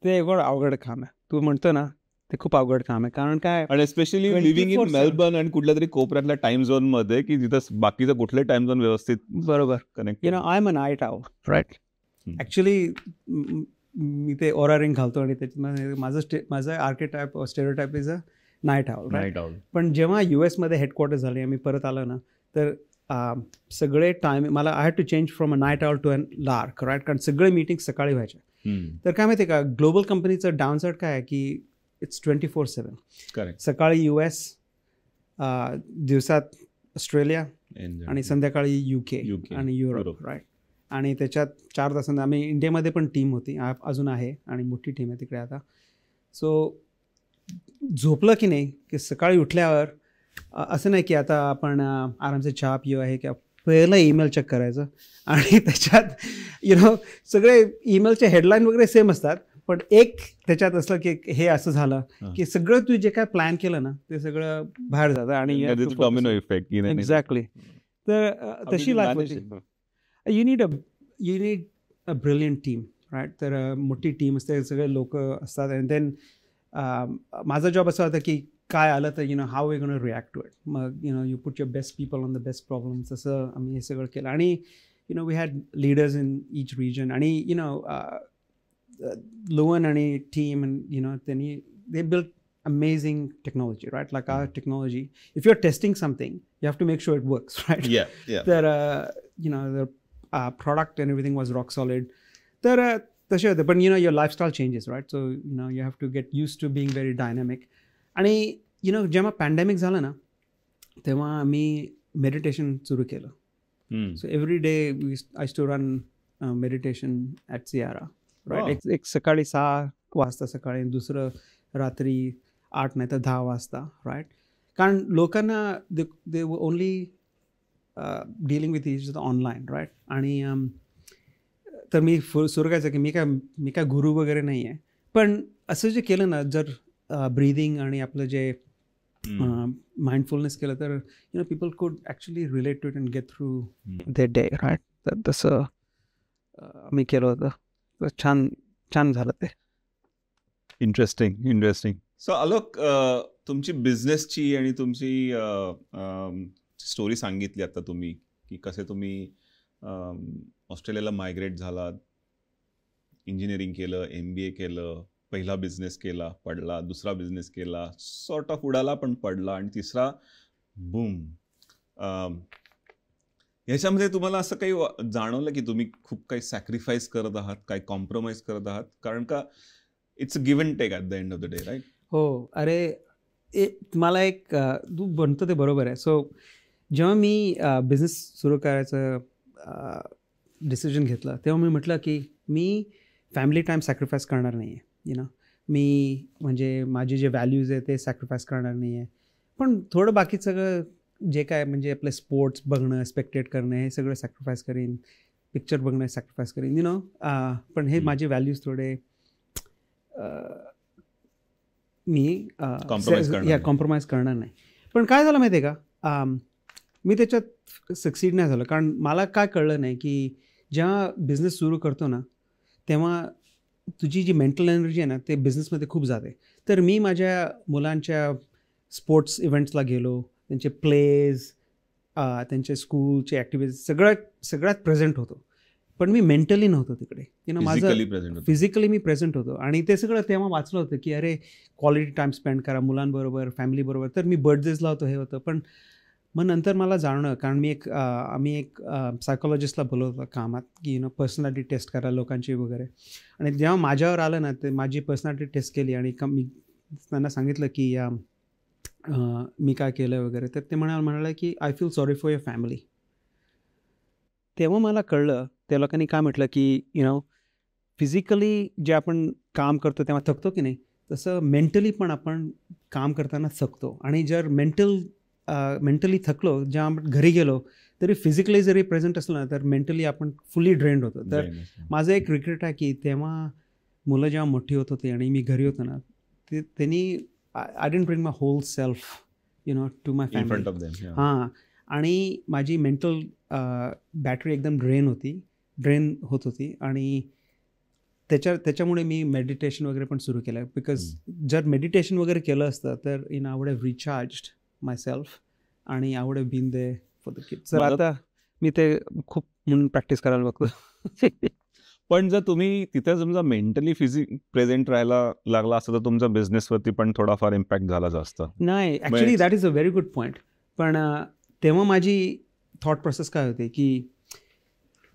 ते अवघड काम आहे. तू म्हणतो ना ते खूप अवघड काम आहे. कारण काय, आणि स्पेशली लिव्हिंग इन मेलबर्न आणि कुठल्या तरी कोपऱ्यातल्या टाइम झोन मध्ये, की जिथं बाकीचं कुठले टाइम झोन व्यवस्थित बरोबर connect. You know, I am a night owl, right. Actually मी ते ओरा रिंग घालतो आणि त्याच्यामध्ये माझं archetype stereotype is a night owl. पण जेव्हा US मध्ये हेडक्वार्टर झाले, आम्ही परत आलो ना, तर सगळे टाइम मला I had to change from a night owl to a lark, right. कारण सगळे मीटिंग सकाळी व्हायच्या. तर काय माहिती आहे का, ग्लोबल कंपनीचं डाऊनसाईड काय आहे की इट्स 24/7. करेक्ट. सकाळी US, दिवसात ऑस्ट्रेलिया, आणि संध्याकाळी UK आणि युरोप, राईट. आणि त्याच्यात 4 तासांना आम्ही इंडियामध्ये पण टीम होती, अजून आहे, आणि मोठी टीम आहे तिकडे आता. सो झोपलं की नाही की सकाळी उठल्यावर असं नाही की आता आपण आरामसे चहा पिऊ आहे, किंवा पहिलं ईमेल चेक करायचं, आणि त्याच्यात सगळे ईमेलचे हेडलाईन वगैरे सेम असतात, पण एक त्याच्यात असलं की हे असं झालं की सगळं तू जे काय प्लॅन केलं ना ते सगळं बाहेर जातं. आणि डॉमिनो इफेक्ट. एक्झॅक्टली. तर तशी लाईफ होती. You need a brilliant team, right. तर मोठी टीम असते, सगळे लोक असतात. अँड देन माझा जॉब असा होता की काय आलं तर how we gonna react to it. मग you put your best people on the best problems, असं आम्ही हे सगळं केलं. आणि we had leaders in each region. आणि Luan आणि टीम, त्यांनी they built amazing technology, right? Like our technology, if you're testing something, you have to make sure it works, right? Yeah. That the product and everything was rock solid. That तसे होते. पण your lifestyle changes, right? So you have to get used to being very dynamic. आणि जेव्हा pandemic झालं ना, तेव्हा आम्ही meditation सुरू केलं. So every day I used to run meditation at Sierra, right. एक सकाळी 6 वाजता सकाळी, दुसरं रात्री 8 नाही तर 10 वाजता, राईट. कारण लोकांना they only dealing with each online, right. आणि तर मी सुरू करायचं की मी काय गुरु वगैरे नाही आहे, पण असं जे केलं ना, जर ब्रीदिंग आणि आपलं जे माइंडफुलनेस केलं तर people could actually relate to it and get through the day, right. तर तसं मी केलं होतं. छान झालं ते. इंटरेस्टिंग. सो आलोक, तुमची बिझनेसची आणि तुमची स्टोरी सांगितली आता तुम्ही, की कसे तुम्ही ऑस्ट्रेलियाला मायग्रेट झालात, इंजिनिअरिंग केलं, MBA केलं, पहिला बिझनेस केला, पडला, दुसरा बिझनेस केला, सॉर्ट ऑफ उडाला पण पडला, आणि तिसरा बूम. ह्याच्यामध्ये तुम्हाला असं काही जाणवलं की तुम्ही खूप काही सॅक्रिफाईस करत आहात, काही कॉम्प्रोमाइज करत आहात? कारण का it's a give and take at the end of the day, right? हो. अरे मला एक तू म्हणतो ते बरोबर आहे. सो जेव्हा मी बिझनेस सुरू करायचं डिसिजन घेतलं, तेव्हा मी म्हटलं की मी फॅमिली टाईम सॅक्रिफाईस करणार नाही आहे. मी म्हणजे माझे जे व्हॅल्यूज आहे ते सॅक्रिफाईस करणार नाही आहे. पण थोडं बाकी सगळं जे काय म्हणजे आपले स्पोर्ट्स बघणं, स्पेक्टेट करणं हे सगळं सॅक्रिफाईस करीन, पिक्चर बघणं सॅक्रिफाईस करीन, यु नो. पण हे माझे व्हॅल्यूज थोडे मी कॉम्प्रोमाइज करणार नाही. पण काय झालं माहिती आहे का, मी त्याच्यात सक्सीड नाही झालं. कारण मला काय कळलं नाही की जेव्हा बिझनेस सुरू करतो ना तेव्हा तुझी जी मेंटल एनर्जी आहे ना ते बिझनेसमध्ये खूप जाते. तर मी माझ्या मुलांच्या स्पोर्ट्स इव्हेंट्सला गेलो, त्यांचे प्लेज, त्यांचे स्कूलचे ॲक्टिव्हिटीज सगळ्यात प्रेझेंट होतो. पण मी मेंटली नव्हतो तिकडे, यु नो. माझं फिजिकली मी प्रेझेंट होतो. आणि ते सगळं तेव्हा वाचलं होतं की अरे क्वालिटी टाईम स्पेंड करा मुलांबरोबर, फॅमिलीबरोबर. तर मी बर्थडेजला होतो, हे होतं. पण मग नंतर मला जाणं, कारण आम्ही एक सायकोलॉजिस्टला बोलवलं होतं कामात की यु नो पर्सनॅलिटी टेस्ट करा लोकांची वगैरे. आणि जेव्हा माझ्यावर आलं ना ते माझी पर्सनॅलिटी टेस्ट केली आणि मी त्यांना सांगितलं की मी काय केलं वगैरे. तर ते म्हणाले की I feel sorry for your family. तेव्हा मला कळलं त्या लोकांनी काय म्हटलं की यु नो फिजिकली जे आपण काम करतो तेव्हा थकतो की नाही, तसं मेंटली पण आपण काम करताना थकतो. आणि जर मेंटली थकलो, जेव्हा आपण घरी गेलो तरी फिजिकली जरी प्रेझेंट असलो ना तर मेंटली आपण फुली ड्रेंड होतो. तर माझं एक रिग्रेट आहे की तेव्हा मुलं जेव्हा मोठी होत होती आणि मी घरी होतो ना त्यांनी I didn't bring my whole self you know to my family. हां. आणि माझी मेंटल बॅटरी एकदम ड्रेन होत होती. आणि त्याच्यामुळे मी मेडिटेशन वगैरे पण सुरू केलं. बिकॉज जर मेडिटेशन वगैरे केलं असतं तर in I would have recharged myself आणि I would have been there for the kids. तर आता मी ते खूप म्हणून प्रॅक्टिस करायला बघतो. पण जर तुम्ही तिथे समजा मेंटली प्रेझेंट राहायला लागला असतं तर तुमचा बिझनेसवरती पण थोडाफार इम्पॅक्ट झाला जास्त. नाही, actually that is a very good point. पण तेव्हा माझी थॉट प्रोसेस काय होते की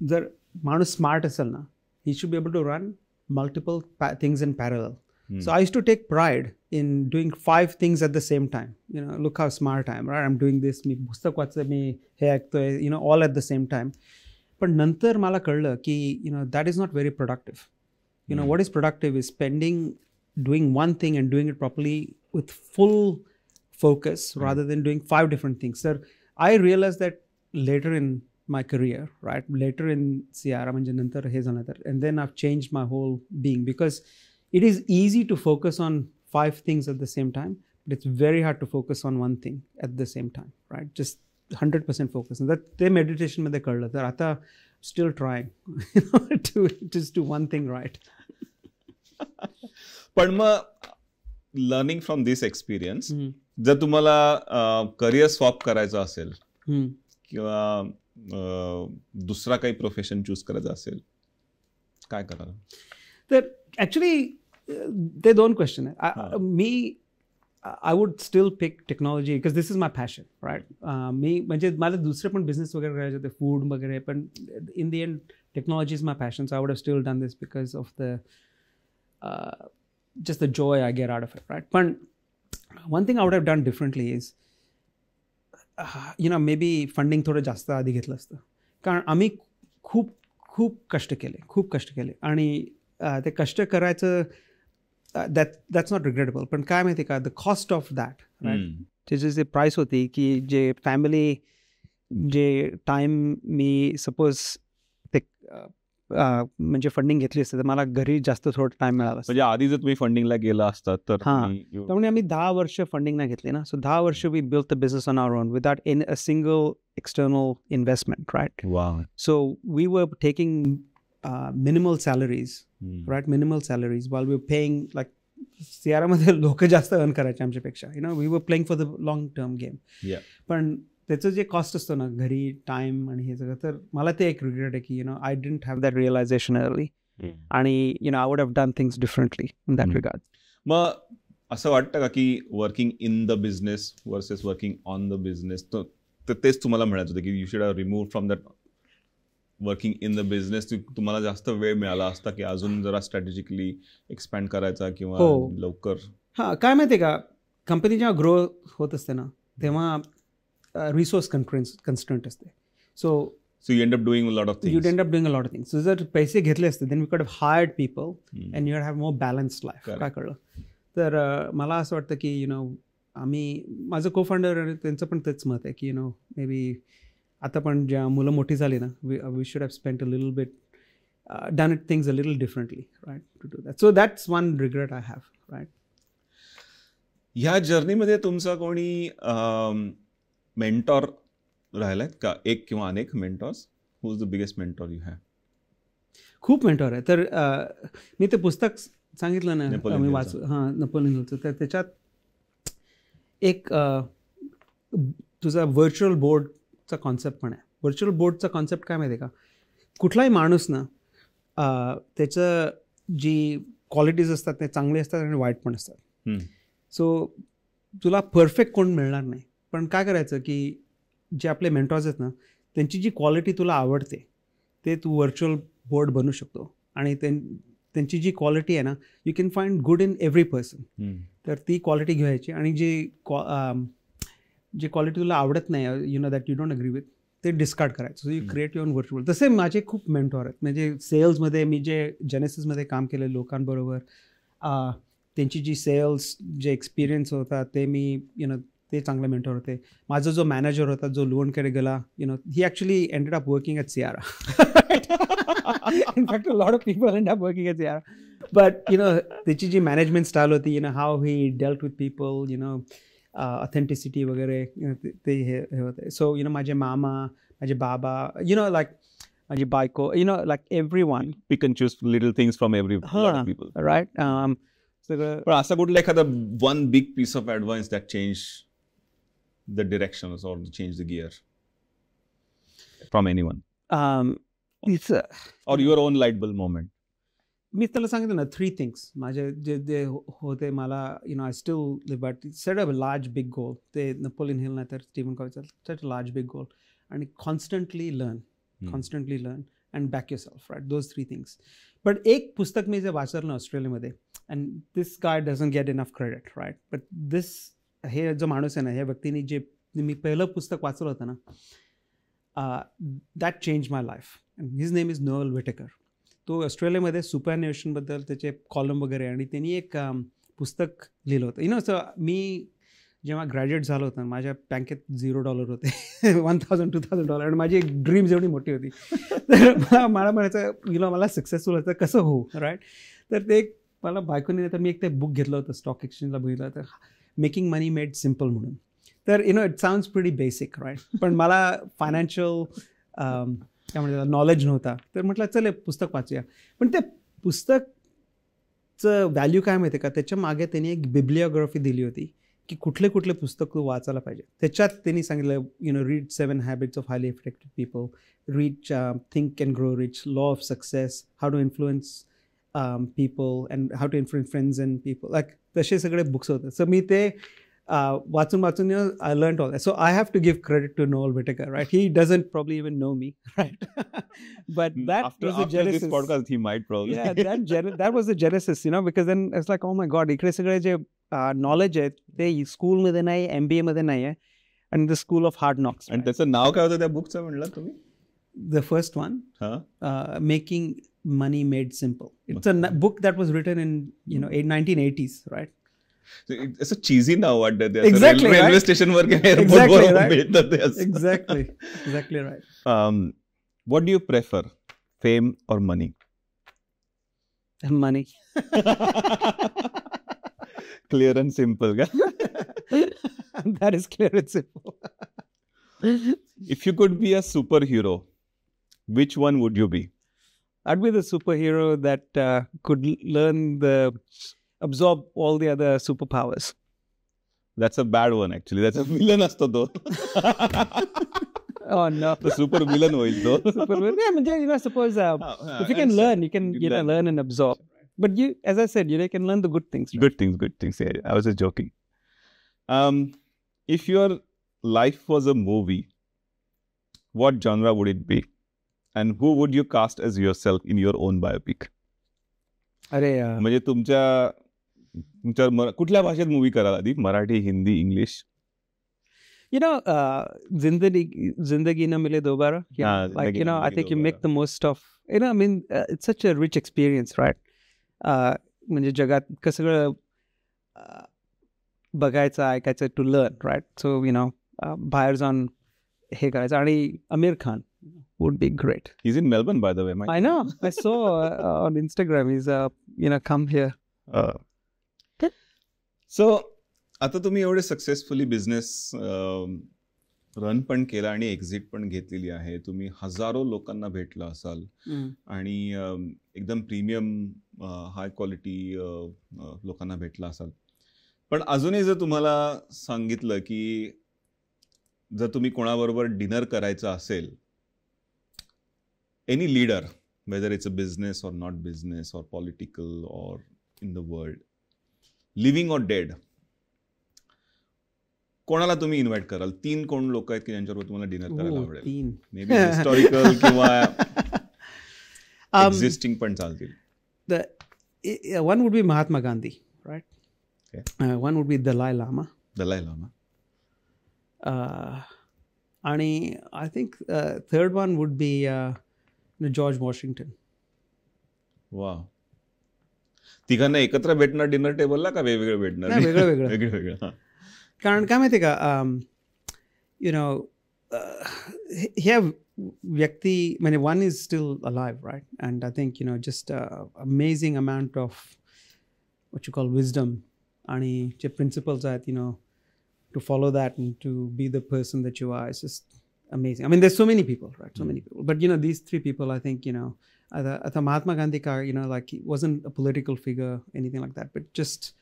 जर माणूस स्मार्ट असेल ना, he should be able to run multiple things in parallel. So I used to take pride in doing 5 things at the same time. You know, look how smart I am, right? I'm doing this, मी पुस्तक वाचतोय, मी हे ऐकतोय, you know, all at the same time. पण नंतर मला कळलं की you know that is not very productive. You know, what is productive is doing one thing and doing it properly with full focus rather than doing 5 different things. So I realized that later in my career, right? Later in Sierra, म्हणजे नंतर हे झालं तर, and then I've changed my whole being because it is easy to focus on 5 things at the same time, but it's very hard to focus on one thing at the same time, right? Just 100% focus. And that ते meditation मध्ये कळलं. तर आता still trying to just do one thing right. पण मग learning from this experience, जर तुम्हाला career swap करायचं असेल किंवा दुसरा काही प्रोफेशन चूज करायचं असेल, काय कराल? तर ॲक्च्युली ते 2 क्वेश्चन आहे. मी I would still pick technology because this is my passion, right. मी म्हणजे मला दुसरे पण बिझनेस वगैरे करायचे होते, फूड वगैरे, पण in the end technology is my passion. So I would have still done this because of the just the joy I get out of it, right? But one thing I would have done differently is, you know, maybe funding थोडं जास्त आधी घेतलं असतं. कारण आम्ही खूप कष्ट केले आणि ते कष्ट करायचं that's not regrettable. पण काय माहिती का, the cost of that, right? त्याची जे प्राईस होती की जे फॅमिली, जे टाईम मी सपोज ते म्हणजे फंडिंग घेतली असते तर मला घरी जास्त थोडं टाइम मिळाला. म्हणजे आधी जर तुम्ही फंडिंगला गेला असतात तर त्यामुळे आम्ही 10 वर्ष फंडिंग नाही घेतली ना. सो 10 वर्ष we built the business on our own without a single external investment, right. So we were taking minimal salaries, right, minimal salaries while we were paying, like सियारामध्ये लोक जास्त अर्न करायचे आमच्यापेक्षा. You know, we were playing for the long term game. पण त्याचं जे cost असतं ना, घरी टाईम आणि हे सगळं, तर मला ते एक रिग्रेट आहे की you know I didn't have that realization early आणि you know I would have done things differently in that regard. मग असं वाटतं का की working in the business versus working on the business, तर तेच तुम्हाला मिळायचं होतं की you should have remove from that working in the business, तुम्हाला जास्त वेळ मिळाला असता की अजून जरा स्ट्रॅटेजिकली एक्सपॅन्ड करायचा किंवा लवकर? हां, काय माहिती आहे का, कंपनी जेव्हा ग्रो होत असते ना तेव्हा रिसोर्स कन्स्ट्रेंट असते. So you end up doing a lot of things. You'd end up doing a lot of things. So जर पैसे घेतले असते then we could have hired people and you'd have more balanced life. काय कळलं तर मला असं वाटतं की यु नो माझं को फाउंडर आणि त्यांचं पण तेच मत आहे की मे बी आता पण ज्या मुलं मोठी झाली ना we should have spent a little bit done it things a little differently, right, to do that. So that's one regret I have, right. ह्या जर्नीमध्ये तुमचा कोणी मेंटॉर राहिलाय का? एक किंवा अनेक mentors? Who is the biggest mentor you have? खूप mentor आहे. तर मी ते पुस्तक सांगितलं ना मी नेपोलियन हिलचं, तर त्याच्यात एक तुझा व्हर्च्युअल बोर्डचा कॉन्सेप्ट पण आहे. व्हर्च्युअल बोर्डचा कॉन्सेप्ट काय माहिती आहे का? कुठलाही माणूस ना त्याचं जी क्वालिटीज असतात ते चांगले असतात आणि वाईट पण असतात. सो तुला परफेक्ट कोण मिळणार नाही, पण काय करायचं की जे आपले मेंटॉर्स आहेत ना त्यांची जी क्वालिटी तुला आवडते ते तू व्हर्च्युअल बोर्ड बनवू शकतो. आणि त्यांची जी क्वालिटी आहे ना you can find good in every person. तर ती क्वालिटी घ्यायची आणि जी क्वालिटी तुला आवडत नाही that you don't agree with ते डिस्कार्ड करायचं. So you create your virtual. तसे माझे खूप मेंटॉर आहेत. म्हणजे सेल्समध्ये मी जे जेनेसिसमध्ये काम केले लोकांबरोबर त्यांची जी सेल्स जे एक्सपिरियन्स होता ते मी ते चांगले मेंटॉर होते. माझा जो मॅनेजर होता जो लोनकडे गेला he actually ended up working at Sierra. In fact a lot of people end up working at Sierra. But त्याची जी मॅनेजमेंट स्टाईल होती how he dealt with people authenticity वगैरे ते हे होते. सो माझे मामा, माझे बाबा, लाईक माझी बायको, like every one pick and choose little things from every people, right. सगळं. पण असं कुठलं एखादं one big piece of advice that change the direction or change the gear from anyone or your own light bulb moment? मी त्याला सांगितलं ना 3 things माझे जे होते मला I still live but set a large big goal. ते Napoleon Hill नाही तर स्टीवन कॉव्हेचं set a large big goal आणि constantly learn and back yourself, right. Those 3 things. But एक पुस्तक मी जे वाचलं ऑस्ट्रेलियामध्ये and this guy doesn't get enough credit, right. But हे जो माणूस आहे ना ह्या व्यक्तीने जे मी पहिलं पुस्तक वाचलं होतं ना that change my life. His name is Noel Whittaker. तो ऑस्ट्रेलियामध्ये सुपरएन्युएशनबद्दल त्याचे कॉलम वगैरे आणि त्यांनी एक पुस्तक लिहिलं होतं. असं मी जेव्हा ग्रॅज्युएट झालो होतं माझ्या बँकेत $0 होते. $1,000-2,000 आणि माझी एक ड्रीम्स एवढी मोठी होती. तर मला म्हणायचं मला सक्सेसफुल व्हायचं कसं होऊ, राईट. तर ते मला बायकोने तर मी एक ते बुक घेतलं होतं स्टॉक एक्सचेंजला बघितलं तर मेकिंग मनी मेड सिम्पल म्हणून. तर it sounds pretty basic, right. पण मला फायनान्शियल काय म्हणतात नॉलेज नव्हता. तर म्हटलं चल पुस्तक वाचूया. पण त्या पुस्तकचं व्हॅल्यू काय माहिती आहे का? त्याच्या मागे त्यांनी एक बिब्लिओग्राफी दिली होती की कुठले पुस्तक तू वाचायला पाहिजे. त्याच्यात त्यांनी सांगितलं read 7 habits of highly effective people, read think and grow rich, law of success, how to influence people and how to influence friends and people, like तसे सगळे बुक्स होते. सो मी ते वाचून I learned all that. So I have to give credit to Noel Whittaker, right? He doesn't probably even know me, right? But that was the genesis. After this podcast, he might probably. Yeah, that was the genesis, because then it's like, oh my God, इकडे सगळे जे knowledge आहे ते स्कूलमध्ये नाही, MBA मध्ये नाही आहे, and the School of Hard Knocks. आणि त्याचं नाव काय होतं त्या बुकचं म्हणलं तुम्ही? The first one, Making Money Made Simple. It's a book that was written in 1980s, right? It's a cheesy now. What they exactly railway right? Station work exactly right. exactly right. What do you prefer, fame or money? Money. Clear and simple. That is clear and simple. If you could be a superhero, which one would you be? I'd be the superhero that could absorb all the other superpowers. That's a bad one, actually. That's a villain असतो तो. Oh no. The super villain होईल तो. Super villain. Yeah, suppose if you can learn, you can learn and absorb. But you, as I said, you can learn the good things. Right? Good things. Yeah, I was just joking. If your life was a movie, what genre would it be? And who would you cast as yourself in your own biopic? अरे म्हणजे तुमच्या कुठल्या भाषेत movie कराल आधी? Marathi, Hindi, English? जिंदगी न मिले दोबारा. Like, I think you make the most of, I mean, it's such a rich experience, right? म्हणजे जगात कसं बघायचं, ऐकायचं, टू लर्न, राईट. सो बाहेर जाऊन हे करायचं. आणि Aamir Khan would be great. He's in Melbourne, by the way. I know. I saw on Instagram. He's come here. So, आता तुम्ही एवढे सक्सेसफुली बिझनेस रन पण केला आणि एक्झिट पण घेतलेली आहे. तुम्ही हजारो लोकांना भेटला असाल आणि एकदम प्रीमियम हाय क्वालिटी लोकांना भेटला असाल. पण अजूनही जर तुम्हाला सांगितलं की जर तुम्ही कोणाबरोबर डिनर करायचं असेल, any leader, whether it's a business or not business or political or in the world, living or dead, कोणाला तुम्ही इन्व्हाइट कराल? 3 कोण लोक आहेत की ज्यांच्याबरोबर तुम्हाला डिनर करायला आवडेल? 3 मे बी हिस्टॉरिकल किंवा एक्झिस्टिंग पण चालतील. One would be Mahatma Gandhi, right? Okay. One would be Dalai Lama. And I think third one would be George Washington. Wow. तिघांना एकत्र भेटणार डिनर टेबलला का वेगवेगळं भेटणार? वेगळं. कारण काय माहिती का, ह्या व्यक्ती म्हणजे one is still alive, right. And I think just amazing amount of what you call wisdom आणि जे प्रिन्सिपल्स आहेत, to follow that and to be the person that you are, it's just amazing. I mean, there's so many people, right? So many people. But, these 3 people, I think, at Mahatma Gandhi, like he wasn't a political figure, anything like that, but just,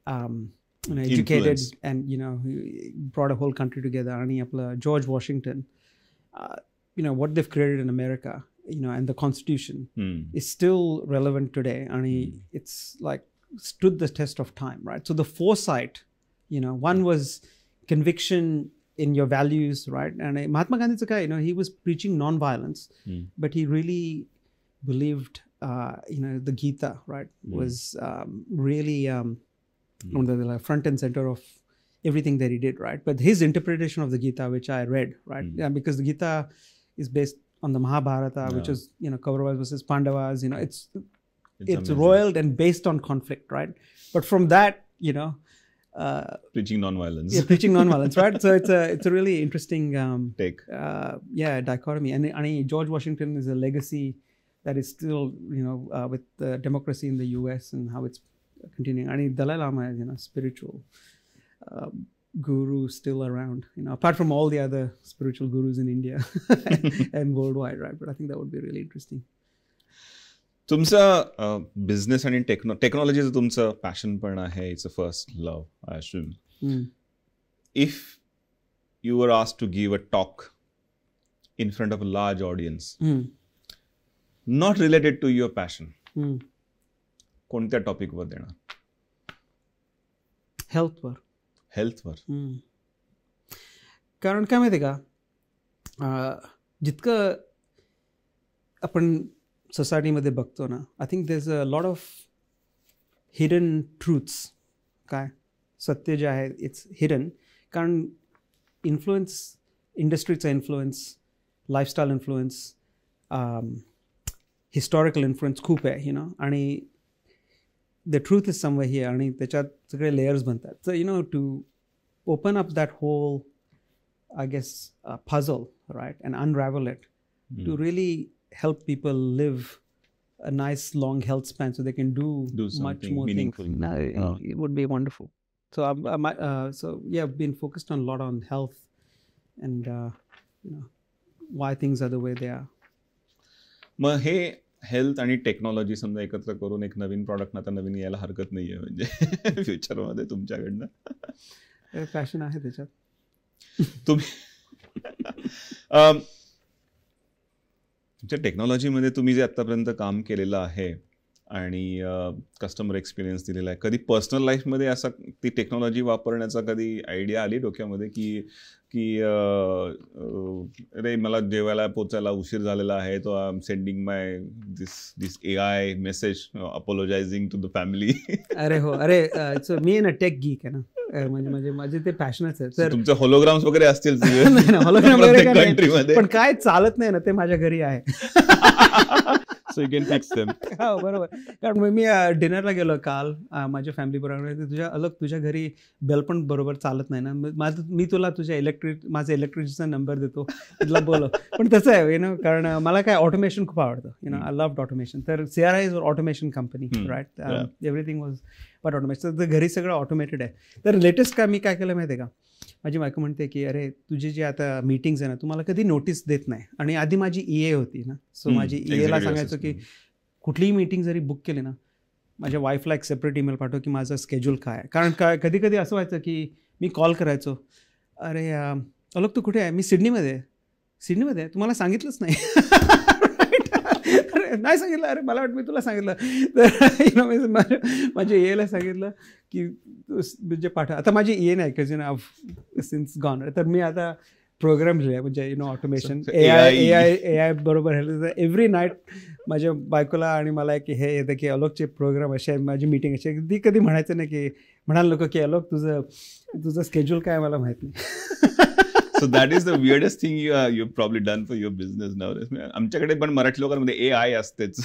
educated influence. And, he brought a whole country together. And George Washington, what they've created in America, and the Constitution is still relevant today. And it's like stood the test of time, right? So the foresight, one was conviction in your values, right? And Mahatma Gandhi's a guy, he was preaching non-violence, but he really believed, the Gita, right, was really on the front and center of everything that he did, right? But his interpretation of the Gita, which I read, right, because the Gita is based on the Mahabharata, which is, Kauravas versus Pandavas, it's roiled and based on conflict, right? But from that, preaching non-violence. Yeah, preaching non-violence, right? So it's a really interesting take. Dichotomy. And George Washington is a legacy that is still, with the democracy in the US and how it's continuing. And Dalai Lama is, spiritual guru still around, apart from all the other spiritual gurus in India and worldwide, right? But I think that would be really interesting. तुमचं business आणि टेक्नॉलॉजीचं तुमचं passion पण आहे. It's a first love, I assume. If you were asked to give a talk in front of a large audience, not related to your passion, कोणत्या टॉपिकवर देणार? हेल्थवर. कारण काय माहिती का, जितकं आपण सोसायटीमध्ये बघतो ना, I think there is a lot of hidden truths. काय सत्य जे आहे इट्स हिडन. कारण इन्फ्लुएन्स, इंडस्ट्रीचा influence, lifestyle influence, historical influence खूप आहे, आणि the truth is somewhere here. आणि त्याच्यात सगळे लेयर्स बनतात. So to open up that whole, I guess, puzzle, right, and unravel it to really help people live a nice long health span so they can do much more meaningful things. It would be wonderful. So I've been focused on a lot on health and why things are the way they are. मग हे health आणि technology समजा एकत्र करून एक नवीन product आता नवीन यायला हरकत नाहीये म्हणजे फ्युचरमध्ये तुमच्याकडनं? पॅशन आहे त्याच्यात. तुमच्या टेक्नॉलॉजीमध्ये तुम्ही जे आतापर्यंत काम केलेलं आहे आणि कस्टमर एक्सपिरियन्स दिलेला आहे, कधी पर्सनल लाईफमध्ये असा ती टेक्नॉलॉजी वापरण्याचा कधी आयडिया आली डोक्यामध्ये की अरे मला जेवायला पोचायला उशीर झालेला आहे, तो I am sending my this AI message apologising to the family? अरे हो, अरे मी ना टेक गीक आहे ना, म्हणजे माझे ते पॅशनच आहे. तर तुमचे होलोग्राम्स वगैरे असतील होलोग्राम वगैरे कंट्रीमध्ये, पण काय चालत नाही ना, ते माझ्या घरी आहे. So you can fix them. हो बरोबर. कारण मी डिनरला गेलो काल माझ्या फॅमिली बरोबर. तुझ्या घरी बेल पण बरोबर चालत नाही ना, मी तुला माझा इलेक्ट्रिशियनचा नंबर देतो, तुला बोलव. पण तसं आहे कारण मला काय ऑटोमेशन खूप आवडतं. I love automation. तर CRI is automation company, right. Everything was but automation. तर घरी सगळं ऑटोमेटेड आहे. तर लेटेस्ट मी काय केलं माहिती आहे का, माझी बायको म्हणते की अरे तुझी जी आता मीटिंग्स आहे ना, तुम्हाला कधी नोटीस देत नाही. आणि आधी माझी EA होती ना, सो माझी EAला सांगायचं की कुठलीही मीटिंग जरी बुक केली ना, माझ्या वाईफला एक सेपरेट ईमेल पाठव की माझं स्केड्यूल काय आहे. कारण कधी कधी असं व्हायचं की मी कॉल करायचो, अरे अलोक तू कुठे आहे? मी सिडनीमध्ये आहे. तुम्हाला सांगितलंच नाही. अरे नाही सांगितलं. अरे मला वाटतं मी तुला सांगितलं. तर माझ्या EAला सांगितलं की म्हणजे पाठव. आता माझी EA नाही का सिन्स गॉन. तर मी आता प्रोग्राम लिहिला म्हणजे ऑटोमेशन AI बरोबर आहे. एव्हरी नाईट माझ्या बायकोला आणि मला की हे येतं की अलोकचे प्रोग्राम असे आहे, माझी मीटिंग अशी आहे. ती कधी म्हणायचं नाही की म्हणाल नको की अलोक तुझं स्केड्यूल काय मला माहित नाही. So that is the weirdest thing you've probably done for your business nowadays. आमच्याकडे पण मराठी लोकांमध्ये AI असतेच.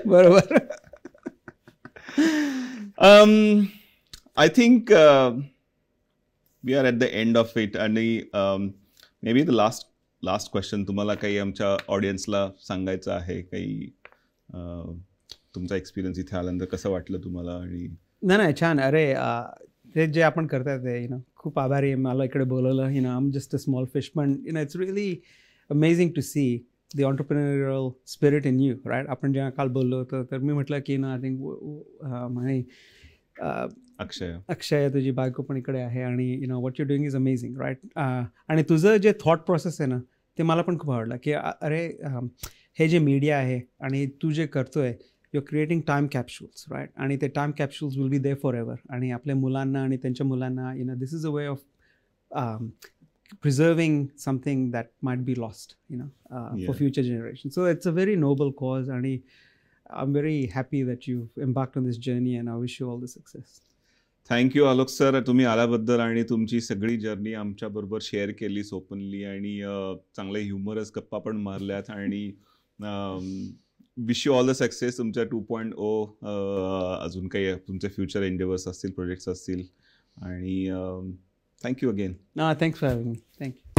बरोबर. I think we are at the end of it. आणि maybe the last question, तुम्हाला काही आमच्या ऑडियन्सला सांगायचं आहे काही? तुमचा एक्सपिरियन्स इथे आल्यानंतर कसं वाटलं तुम्हाला? आणि नाही छान. अरे ते जे आपण करतात ते खूप आभारी आहे. मला इकडे बोलवलं. I am just a small fish. पण it's really amazing to see the entrepreneurial spirit in you, right. आपण जेव्हा काल बोललो होतो तर मी म्हटलं की आय थिंक म्हणे अक्षय तुझी बायको पण इकडे आहे आणि what you doing is amazing, right. आणि तुझं जे थॉट प्रोसेस आहे ना ते मला पण खूप आवडलं की अरे हे जे मीडिया आहे आणि तू जे करतोय, you are creating time capsules, right. आणि ते time capsules will be there forever. आणि आपल्या मुलांना आणि त्यांच्या मुलांना this is a way of preserving something that might be lost, for future generations. So it's a very noble cause, and I'm very happy that you've embarked on this journey, and I wish you all the success. Thank you Alok sir, तुम्ही आल्याबद्दल आणि तुमची सगळी journey आमच्याबरोबर share केलीस openly आणि चांगले humorous गप्पा पण मारल्यात. आणि wish you all the success तुमच्या 2.0 अजून काही तुमचे फ्युचर एंडेवर्स असतील, प्रोजेक्ट्स असतील. आणि thank you again. Thanks for having me. Thank you.